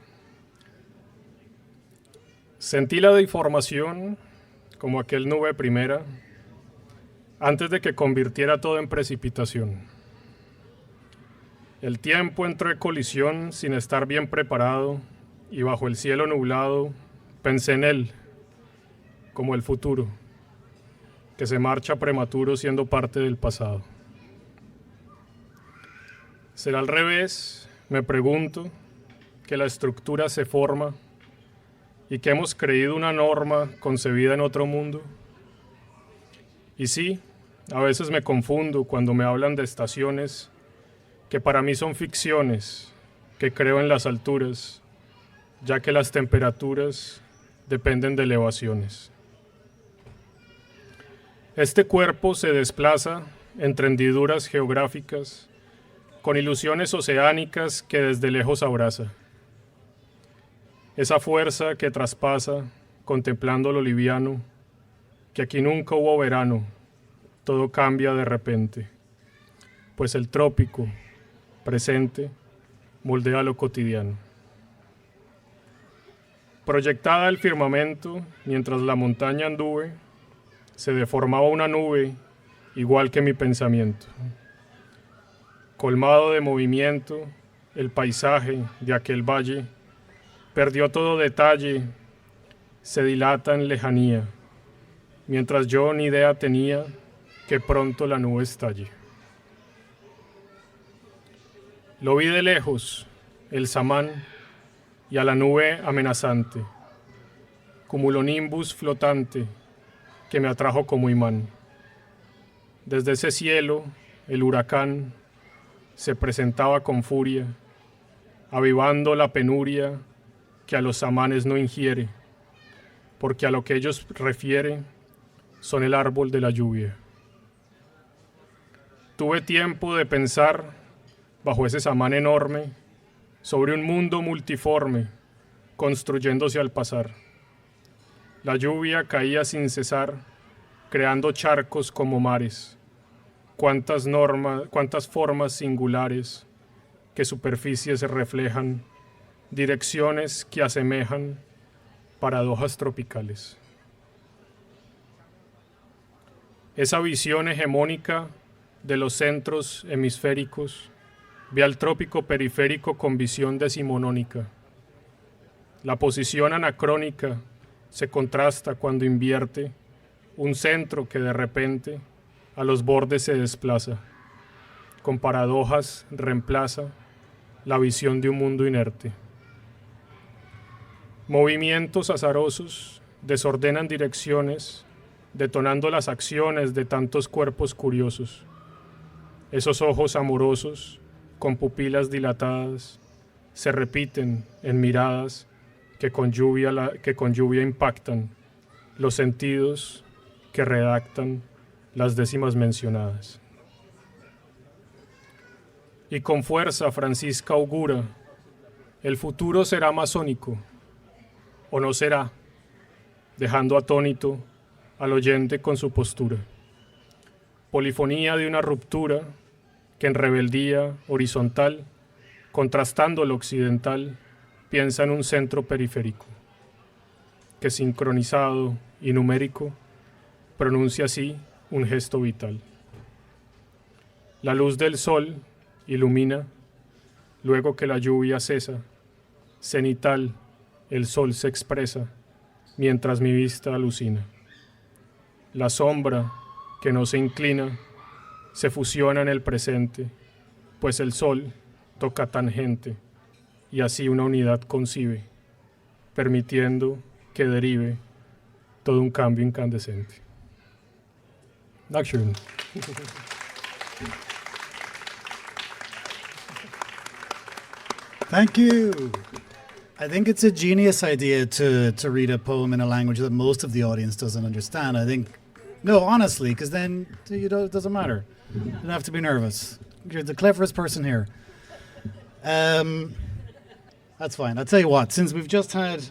[SPEAKER 11] Sentí la deformación como aquel nube primera antes de que convirtiera todo en precipitación. El tiempo entró en colisión sin estar bien preparado y bajo el cielo nublado pensé en él como el futuro, que se marcha prematuro siendo parte del pasado. ¿Será al revés? Me pregunto, que la estructura se forma y que hemos creído una norma concebida en otro mundo. Y sí, a veces me confundo cuando me hablan de estaciones que para mí son ficciones, que creo en las alturas, ya que las temperaturas dependen de elevaciones. Este cuerpo se desplaza entre hendiduras geográficas, con ilusiones oceánicas que desde lejos abraza. Esa fuerza que traspasa, contemplando lo liviano, que aquí nunca hubo verano, todo cambia de repente, pues el trópico, presente, moldea lo cotidiano. Proyectada el firmamento, mientras la montaña anduve, se deformaba una nube, igual que mi pensamiento. Colmado de movimiento, el paisaje de aquel valle perdió todo detalle, se dilata en lejanía, mientras yo ni idea tenía que pronto la nube estalle. Lo vi de lejos, el samán, y a la nube amenazante, cumulonimbus flotante que me atrajo como imán. Desde ese cielo, el huracán se presentaba con furia, avivando la penuria que a los samanes no ingiere, porque a lo que ellos refiere son el árbol de la lluvia. Tuve tiempo de pensar, bajo ese samán enorme, sobre un mundo multiforme, construyéndose al pasar. La lluvia caía sin cesar, creando charcos como mares. Cuántas formas singulares, que superficies reflejan, direcciones que asemejan paradojas tropicales. Esa visión hegemónica de los centros hemisféricos ve al trópico periférico con visión decimonónica. La posición anacrónica se contrasta cuando invierte un centro que de repente a los bordes se desplaza. Con paradojas reemplaza la visión de un mundo inerte. Movimientos azarosos desordenan direcciones, detonando las acciones de tantos cuerpos curiosos. Esos ojos amorosos, con pupilas dilatadas, se repiten en miradas que con lluvia impactan los sentidos que redactan las décimas mencionadas. Y con fuerza Francisca augura, el futuro será masónico, o no será, dejando atónito al oyente con su postura. Polifonía de una ruptura que en rebeldía horizontal, contrastando lo occidental, piensa en un centro periférico, que sincronizado y numérico, pronuncia así un gesto vital. La luz del sol ilumina, luego que la lluvia cesa, cenital el sol se expresa, mientras mi vista alucina. La sombra que no se inclina, se fusiona en el presente, pues el sol toca tangente y así una unidad concibe, permitiendo que derive todo un cambio incandescente. Dankeschön.
[SPEAKER 2] Thank you. I think it's a genius idea to read a poem in a language that most of the audience doesn't understand. No, honestly, because then it doesn't matter. You don't have to be nervous. You're the cleverest person here. That's fine. I'll tell you what, since we've just had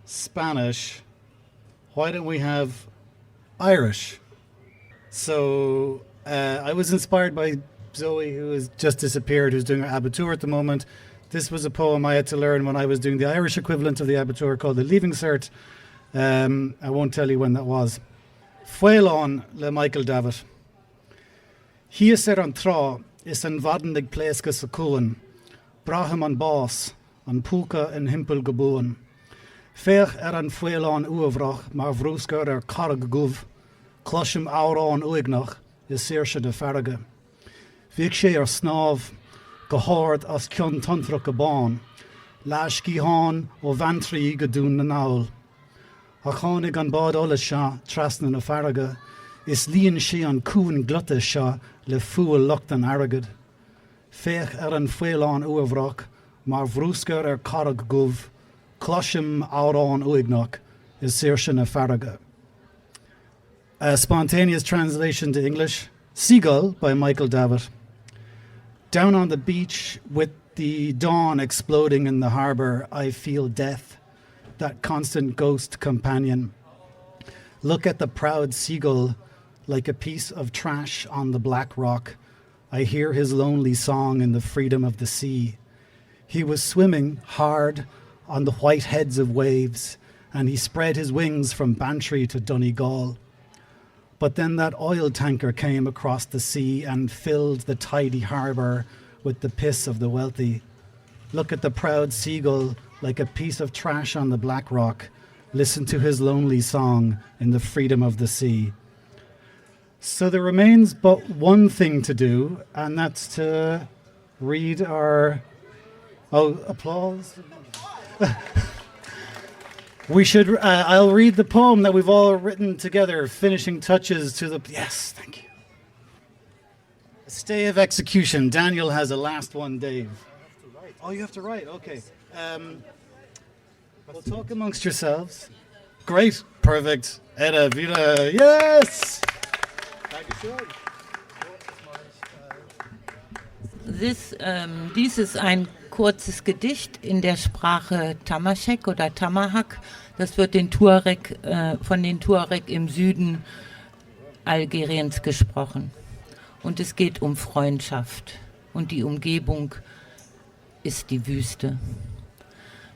[SPEAKER 2] Spanish, why don't we have Irish? So I was inspired by Zoe, who has just disappeared, who's doing her Abitur at the moment. This was a poem I had to learn when I was doing the Irish equivalent of the Abitur called the Leaving Cert. I won't tell you when that was. Fuelón le Michael David. Hier ser an tra is an wadendig pléske sa koen. Braham an bás, an púca in himpel geboen. Fech an fuelán uavrach, mar vrúskar karg guv. Closhim aurán uignach, is seersche de farge. Vik sé snáv, gehord as kion tantrach a bán. Lash gihán o vantri gedún na naul. A chánig an bad ola sha, trasna na farge. Is líon sé an cún glutte sha, le fuel locht an aragad. Fech an fuelán uavrach, mar vrúskar karg guv. Closhim aurán uignach, is seersche na farge. A spontaneous translation to English, Seagull by Michael Davitt. Down on the beach with the dawn exploding in the harbour, I feel death, that constant ghost companion. Look at the proud seagull like a piece of trash on the black rock. I hear his lonely song in the freedom of the sea. He was swimming hard on the white heads of waves, and he spread his wings from Bantry to Donegal. But then that oil tanker came across the sea and filled the tidy harbour with the piss of the wealthy. Look at the proud seagull like a piece of trash on the black rock. Listen to his lonely song in the freedom of the sea. So there remains but one thing to do, and that's to read our... Oh, applause. We should. I'll read the poem that we've all written together, finishing touches to the... Yes, thank you. A stay of execution. Daniel has a last one, Dave. Oh, you have to write, okay. We'll talk amongst yourselves. Great, perfect. Edda, Vida, yes!
[SPEAKER 8] Dies ist ein kurzes Gedicht in der Sprache Tamaschek oder Tamahak. Das wird von den Tuareg im Süden Algeriens gesprochen. Und es geht um Freundschaft. Und die Umgebung ist die Wüste.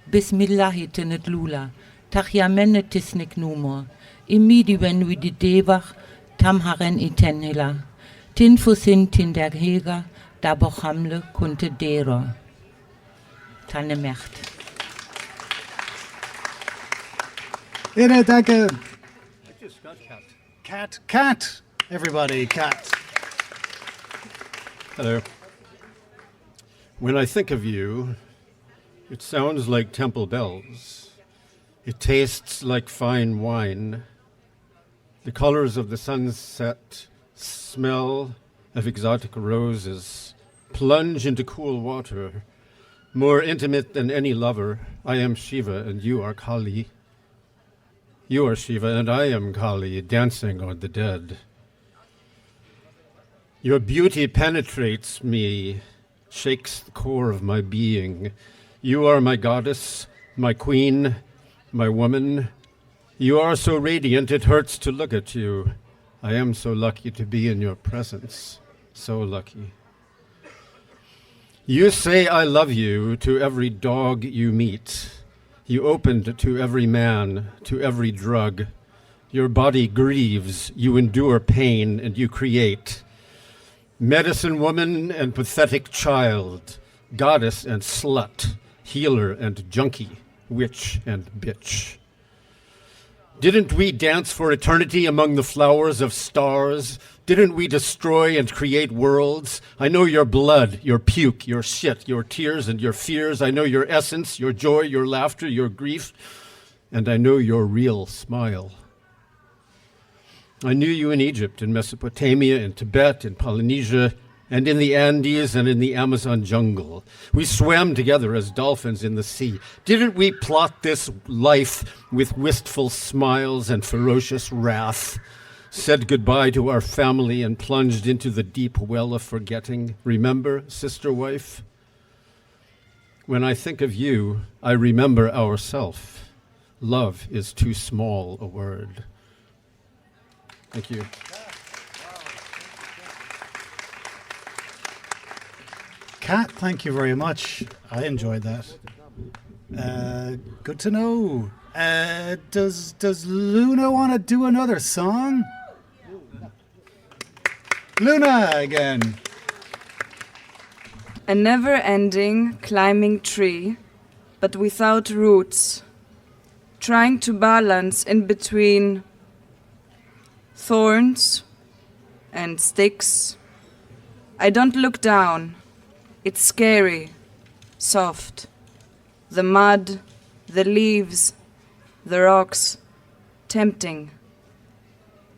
[SPEAKER 8] Bismillahi tenet lula, tachjamene tisnik numor, imidi benui di devach, tamharen itenhila, tinfusin tinderhega, dabochamle kunte dero. Tanne Mecht.
[SPEAKER 2] Ine, danke. Cat. Everybody, cat.
[SPEAKER 12] Hello. When I think of you, it sounds like temple bells. It tastes like fine wine. The colors of the sunset smell of exotic roses. Plunge into cool water. More intimate than any lover, I am Shiva and you are Kali. You are Shiva and I am Kali, dancing on the dead. Your beauty penetrates me, shakes the core of my being. You are my goddess, my queen, my woman. You are so radiant it hurts to look at you. I am so lucky to be in your presence, so lucky. You say I love you to every dog you meet. You opened to every man, to every drug. Your body grieves, you endure pain, and you create. Medicine woman and pathetic child, goddess and slut, healer and junkie, witch and bitch. Didn't we dance for eternity among the flowers of stars? Didn't we destroy and create worlds? I know your blood, your puke, your shit, your tears and your fears. I know your essence, your joy, your laughter, your grief, and I know your real smile. I knew you in Egypt, in Mesopotamia, in Tibet, in Polynesia, and in the Andes and in the Amazon jungle. We swam together as dolphins in the sea. Didn't we plot this life with wistful smiles and ferocious wrath? Said goodbye to our family and plunged into the deep well of forgetting. Remember, sister wife? When I think of you, I remember ourself. Love is too small a word. Thank you.
[SPEAKER 2] Kat, thank you very much. I enjoyed that. Good to know. Does Luna want to do another song? Luna again.
[SPEAKER 10] A never-ending climbing tree, but without roots, trying to balance in between thorns and sticks. I don't look down. It's scary, soft. The mud, the leaves, the rocks, tempting.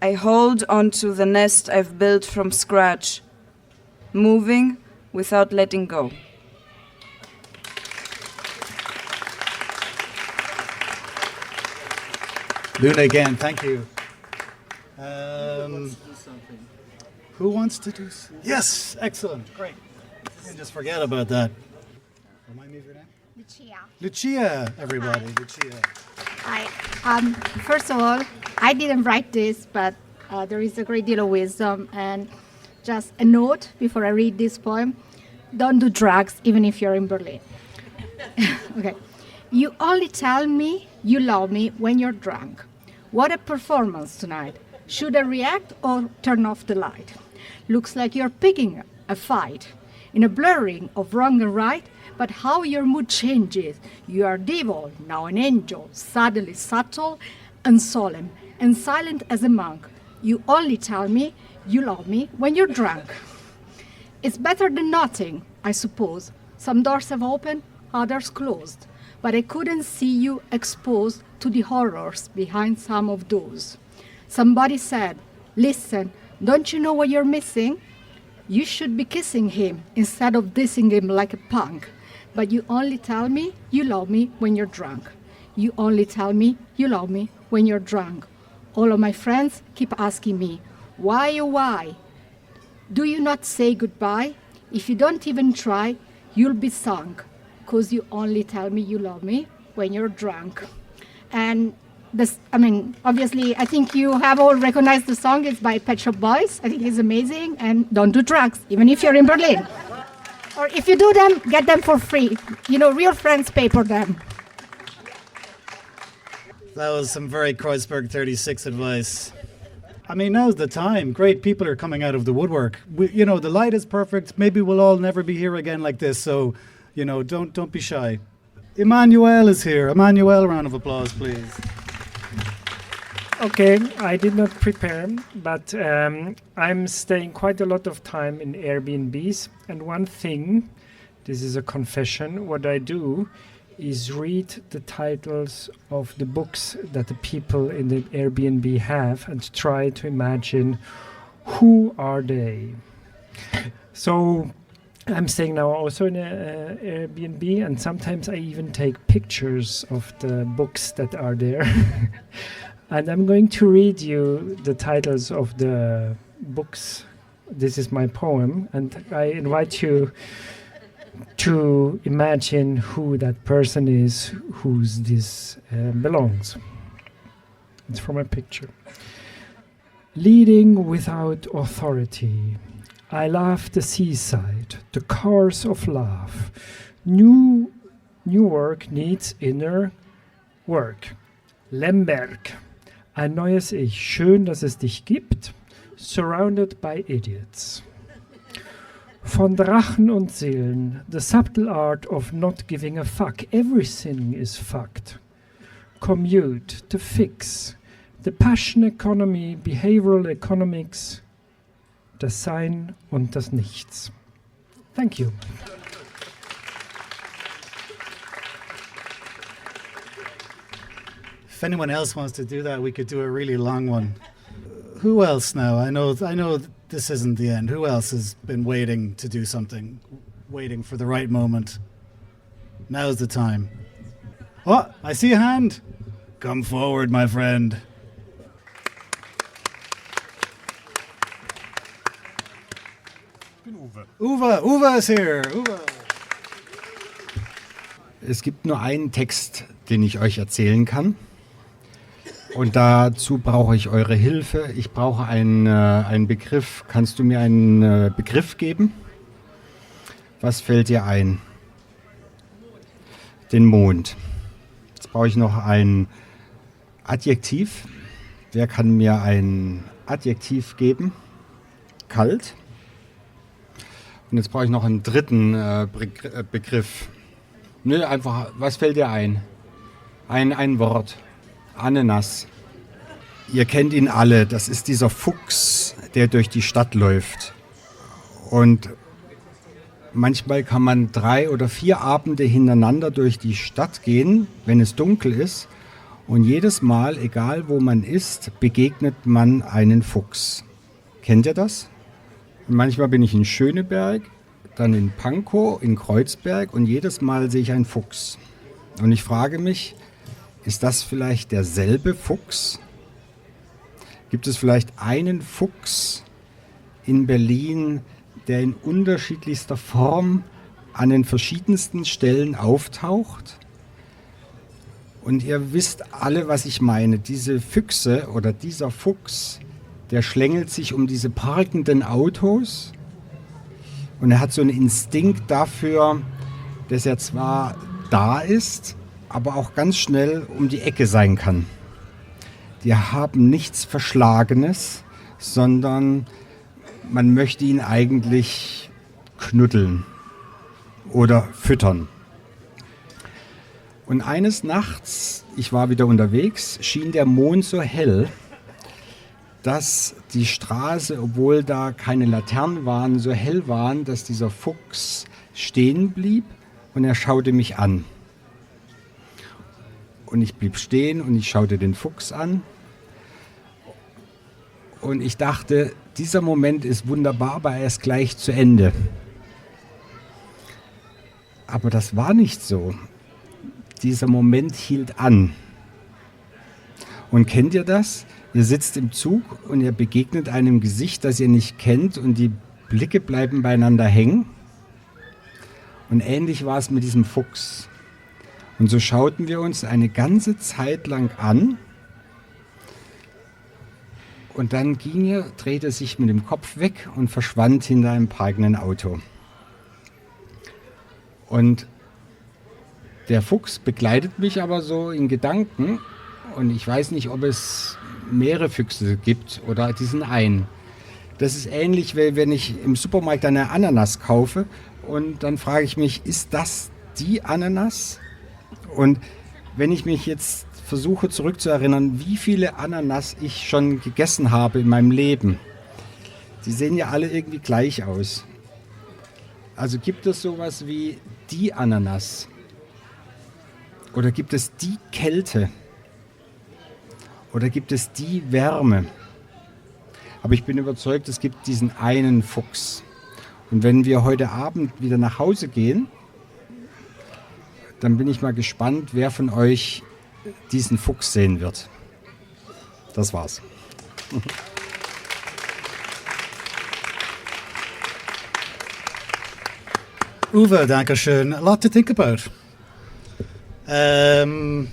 [SPEAKER 10] I hold onto the nest I've built from scratch, moving without letting go.
[SPEAKER 2] Luna again, thank you. Who wants to do something? Yes, excellent, great. And just forget about that. Remind me of your name? Lucia, everybody, Lucia.
[SPEAKER 13] Hi. First of all, I didn't write this, but there is a great deal of wisdom. And just a note before I read this poem: don't do drugs, even if you're in Berlin. Okay. You only tell me you love me when you're drunk. What a performance tonight. Should I react or turn off the light? Looks like you're picking a fight in a blurring of wrong and right, but how your mood changes. You are devil, now an angel, suddenly subtle and solemn, and silent as a monk. You only tell me you love me when you're drunk. It's better than nothing, I suppose. Some doors have opened, others closed, but I couldn't see you exposed to the horrors behind some of those. Somebody said, listen, don't you know what you're missing? You should be kissing him instead of dissing him like a punk. But you only tell me you love me when you're drunk. You only tell me you love me when you're drunk. All of my friends keep asking me, why oh why? Do you not say goodbye? If you don't even try, you'll be sunk, 'cause you only tell me you love me when you're drunk. And this, obviously, I think you have all recognized the song. It's by Pet Shop Boys. I think it's amazing. And don't do drugs, even if you're in Berlin. Or if you do them, get them for free. Real friends pay for them.
[SPEAKER 2] That was some very Kreuzberg 36 advice. Now's the time. Great people are coming out of the woodwork. The light is perfect. Maybe we'll all never be here again like this. So, don't be shy. Emmanuel is here. Emmanuel, round of applause, please.
[SPEAKER 14] Okay, I did not prepare, but I'm staying quite a lot of time in Airbnbs. And one thing, this is a confession, what I do is read the titles of the books that the people in the Airbnb have and try to imagine who are they. So I'm staying now also in an Airbnb, and sometimes I even take pictures of the books that are there. And I'm going to read you the titles of the books. This is my poem, and I invite you to imagine who that person is, whose this belongs. It's from a picture. Leading without authority. I love the seaside, the cars of love. Newark needs inner work. Lemberg. Ein neues Ich. Schön, dass es dich gibt. Surrounded by idiots. Von Drachen und Seelen. The subtle art of not giving a fuck. Everything is fucked. Commute. To fix. The passion economy. Behavioral economics. Das Sein und das Nichts. Thank you.
[SPEAKER 2] If anyone else wants to do that, we could do a really long one. Who else now? I know this isn't the end. Who else has been waiting to do something? Waiting for the right moment? Now's the time. Oh, I see a hand. Come forward, my friend. Uwe is here. Uwe.
[SPEAKER 15] Es gibt nur einen Text, den ich euch erzählen kann. Und dazu brauche ich eure Hilfe. Ich brauche einen Begriff. Kannst du mir einen Begriff geben? Was fällt dir ein? Den Mond. Jetzt brauche ich noch ein Adjektiv. Wer kann mir ein Adjektiv geben? Kalt. Und jetzt brauche ich noch einen dritten Begriff. Nö, einfach, was fällt dir ein? Ein Wort. Ananas. Ihr kennt ihn alle. Das ist dieser Fuchs, der durch die Stadt läuft. Und manchmal kann man 3 oder 4 Abende hintereinander durch die Stadt gehen, wenn es dunkel ist. Und jedes Mal, egal wo man ist, begegnet man einen Fuchs. Kennt ihr das? Und manchmal bin ich in Schöneberg, dann in Pankow, in Kreuzberg und jedes Mal sehe ich einen Fuchs. Und ich frage mich, ist das vielleicht derselbe Fuchs? Gibt es vielleicht einen Fuchs in Berlin, der in unterschiedlichster Form an den verschiedensten Stellen auftaucht? Und ihr wisst alle, was ich meine. Diese Füchse oder dieser Fuchs, der schlängelt sich um diese parkenden Autos und er hat so einen Instinkt dafür, dass er zwar da ist, aber auch ganz schnell um die Ecke sein kann. Die haben nichts Verschlagenes, sondern man möchte ihn eigentlich knuddeln oder füttern. Und eines Nachts, ich war wieder unterwegs, schien der Mond so hell, dass die Straße, obwohl da keine Laternen waren, so hell waren, dass dieser Fuchs stehen blieb und er schaute mich an. Und ich blieb stehen und ich schaute den Fuchs an. Und ich dachte, dieser Moment ist wunderbar, aber er ist gleich zu Ende. Aber das war nicht so. Dieser Moment hielt an. Und kennt ihr das? Ihr sitzt im Zug und ihr begegnet einem Gesicht, das ihr nicht kennt und die Blicke bleiben beieinander hängen. Und ähnlich war es mit diesem Fuchs. Und so schauten wir uns eine ganze Zeit lang an. Und dann ging er, drehte sich mit dem Kopf weg und verschwand hinter einem parkenden Auto. Und der Fuchs begleitet mich aber so in Gedanken. Und ich weiß nicht, ob es mehrere Füchse gibt oder diesen einen. Das ist ähnlich, wie wenn ich im Supermarkt eine Ananas kaufe und dann frage ich mich, ist das die Ananas? Und wenn ich mich jetzt versuche zurückzuerinnern, wie viele Ananas ich schon gegessen habe in meinem Leben, die sehen ja alle irgendwie gleich aus. Also gibt es sowas wie die Ananas? Oder gibt es die Kälte? Oder gibt es die Wärme? Aber ich bin überzeugt, es gibt diesen einen Fuchs. Und wenn wir heute Abend wieder nach Hause gehen, dann bin ich mal gespannt, wer von euch diesen Fuchs sehen wird. Das war's.
[SPEAKER 2] Uwe, danke schön. A lot to think about. Were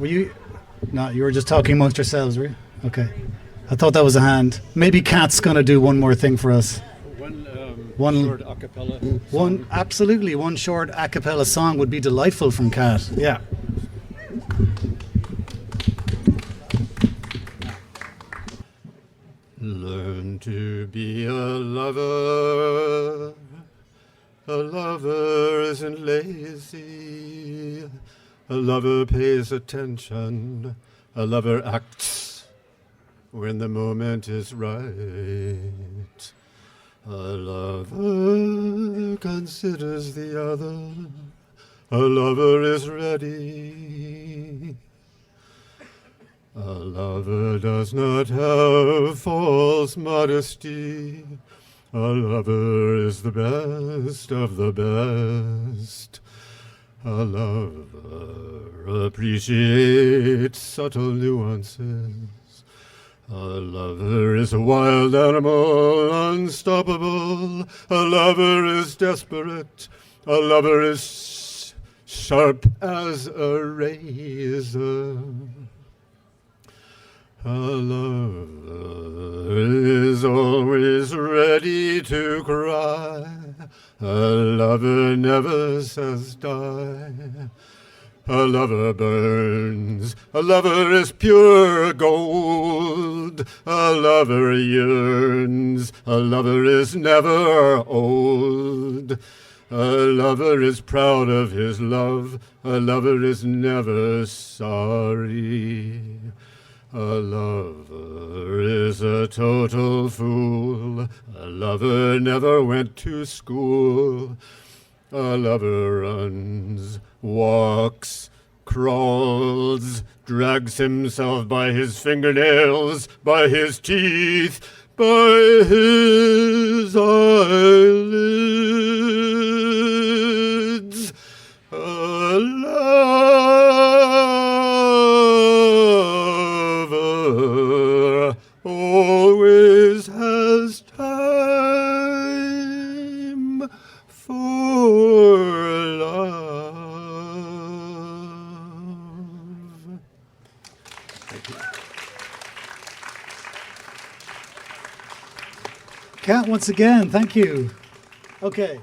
[SPEAKER 2] you... No, you were just talking amongst yourselves, were you? Okay. I thought that was a hand. Maybe Kat's going to do one more thing for us.
[SPEAKER 12] One short a cappella song.
[SPEAKER 2] Absolutely, one short a cappella song would be delightful from Kat. Yeah.
[SPEAKER 12] Learn to be a lover. A lover isn't lazy. A lover pays attention. A lover acts when the moment is right. A lover considers the other. A lover is ready. A lover does not have false modesty. A lover is the best of the best. A lover appreciates subtle nuances. A lover is a wild animal, unstoppable. A lover is desperate. A lover is sharp as a razor. A lover is always ready to cry. A lover never says die. A lover burns. A lover is pure gold. A lover yearns. A lover is never old. A lover is proud of his love. A lover is never sorry. A lover is a total fool. A lover never went to school. A lover runs, walks, crawls, drags himself by his fingernails, by his teeth, by his eyelids. A lover
[SPEAKER 2] Kat, once again, thank you. Okay.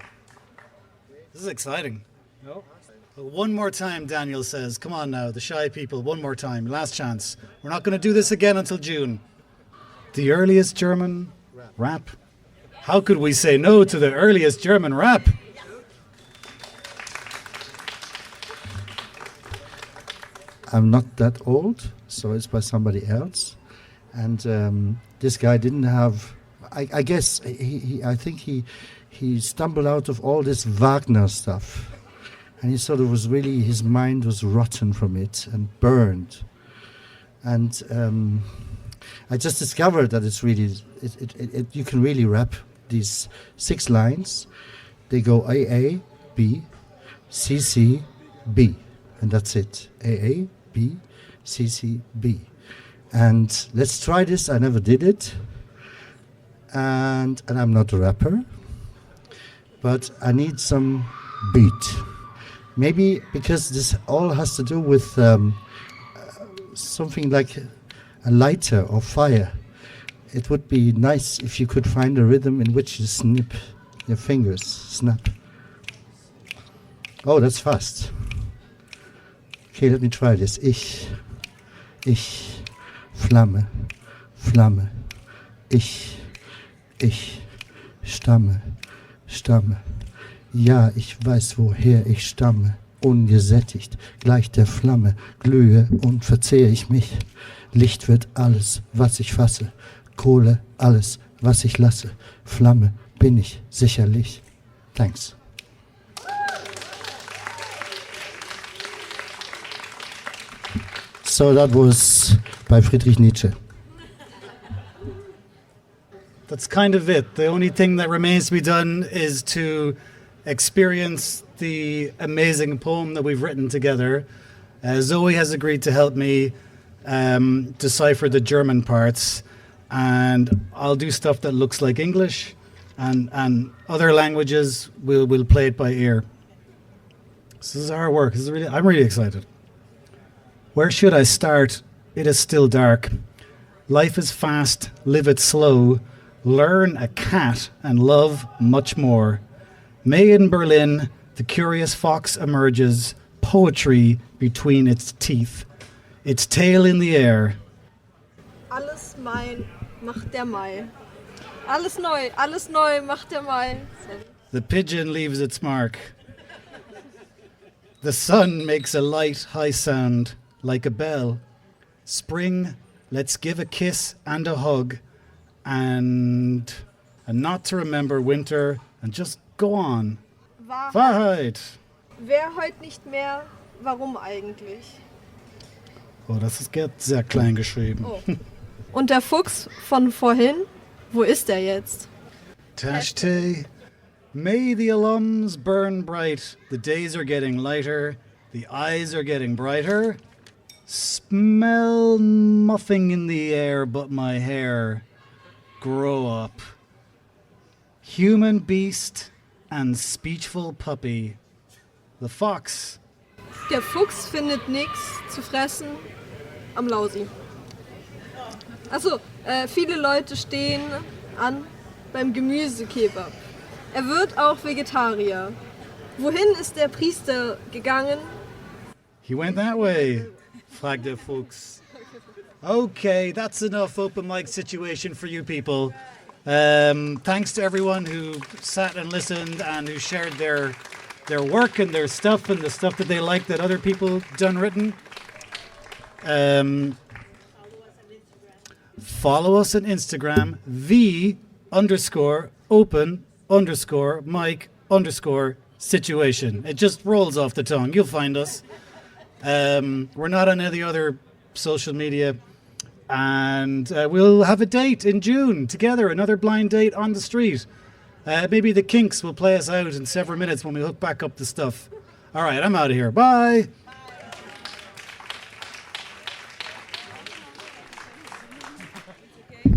[SPEAKER 2] This is exciting. No? One more time, Daniel says. Come on now, the shy people, one more time. Last chance. We're not going to do this again until June. The earliest German rap. How could we say no to the earliest German rap?
[SPEAKER 7] I'm not that old, so it's by somebody else. And this guy didn't have... I guess I think he stumbled out of all this Wagner stuff. And he sort of was really... His mind was rotten from it and burned. And I just discovered that it's really... you can really rap these 6 lines. They go A, A, B, C, C, B. And that's it. A, A, B, C, C, B. And let's try this. I never did it. And I'm not a rapper. But I need some beat. Maybe because this all has to do with something like a lighter or fire. It would be nice if you could find a rhythm in which you snip your fingers. Snap. Oh, that's fast. Okay, let me try this. Ich, Flamme, Flamme. Ich, stamme. Ja, ich weiß, woher ich stamme. Ungesättigt, gleich der Flamme, glühe und verzehre ich mich. Licht wird alles, was ich fasse. Kohle, alles, was ich lasse. Flamme bin ich sicherlich. Thanks. So that was by Friedrich Nietzsche.
[SPEAKER 2] That's kind of it. The only thing that remains to be done is to experience the amazing poem that we've written together. Zoe has agreed to help me decipher the German parts, and I'll do stuff that looks like English, and other languages we'll play it by ear. This is our work. I'm really excited. Where should I start? It is still dark. Life is fast, live it slow. Learn a cat and love much more. May in Berlin, the curious fox emerges, poetry between its teeth, its tail in the air.
[SPEAKER 1] Alles mein macht der Mai. Alles neu macht der Mai.
[SPEAKER 2] The pigeon leaves its mark. The sun makes a light, high sound, like a bell. Spring, let's give a kiss and a hug, and not to remember winter, and just go on. Wahrheit.
[SPEAKER 1] Wer heute nicht mehr, warum eigentlich?
[SPEAKER 2] Oh, das ist sehr klein geschrieben.
[SPEAKER 1] Oh. Und der Fuchs von vorhin, wo ist er jetzt?
[SPEAKER 2] Tashtay, may the alums burn bright. The days are getting lighter. The eyes are getting brighter. Smell nothing in the air but my hair. Grow up. Human beast and speechful puppy. The fox.
[SPEAKER 1] Der Fuchs findet nichts zu fressen am Lausi. Also, viele Leute stehen an beim Gemüsekebab. Er wird auch Vegetarier. Wohin ist der Priester gegangen?
[SPEAKER 2] He went that way, fragt der Fuchs. Okay, that's enough open mic situation for you people. Thanks to everyone who sat and listened and who shared their work and their stuff and the stuff that they like that other people done written. Follow us on Instagram, the_open_mic_situation. It just rolls off the tongue. You'll find us. We're not on any other social media. And we'll have a date in June together, another blind date on the street. Maybe the Kinks will play us out in several minutes when we hook back up the stuff. All right, I'm out of here. Bye.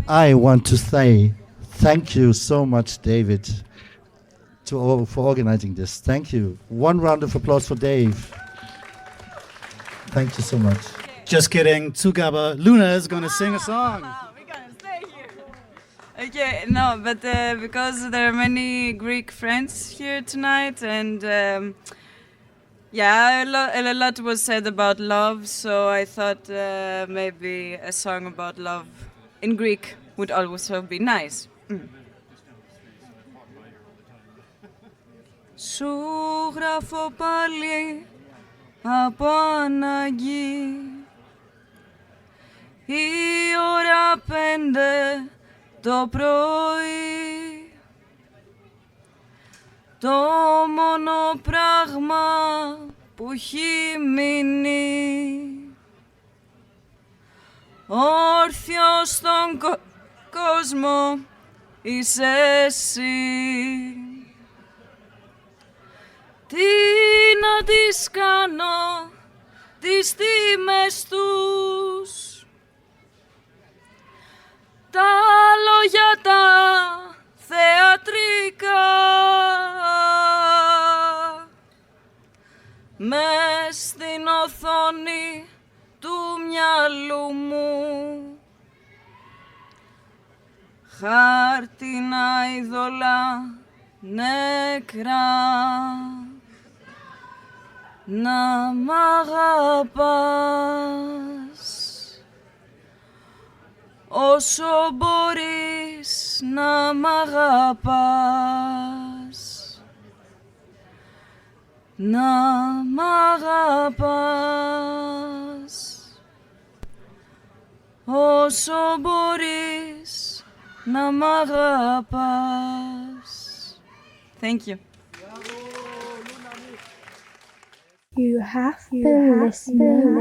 [SPEAKER 7] I want to say thank you so much, David, for organizing this. Thank you. One round of applause for Dave. Thank you so much.
[SPEAKER 2] Just kidding. Zugabe. Luna is going to sing a song.
[SPEAKER 1] We're gonna stay here.
[SPEAKER 10] Okay, no, but because there are many Greek friends here tonight, and yeah, a lot was said about love, so I thought maybe a song about love in Greek would also be nice. Σου γράφω πάλι από ανάγκη η ώρα 5 το πρωί, το μόνο πράγμα που έχει μείνει όρθιο στον κόσμο είσαι εσύ. Τι να τις κάνω τις τιμές τους, τα λόγια τα θεατρικά, μες στην οθόνη του μυαλού μου, χάρτινα είδωλα νεκρά. Να μ' αγαπάς όσο μπορείς να μ' αγαπάς, να μ' αγαπάς όσο μπορείς να μ' αγαπάς. Thank you.
[SPEAKER 16] You have been listening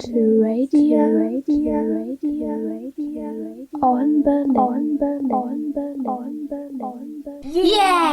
[SPEAKER 16] to radio on Berlin. Yeah!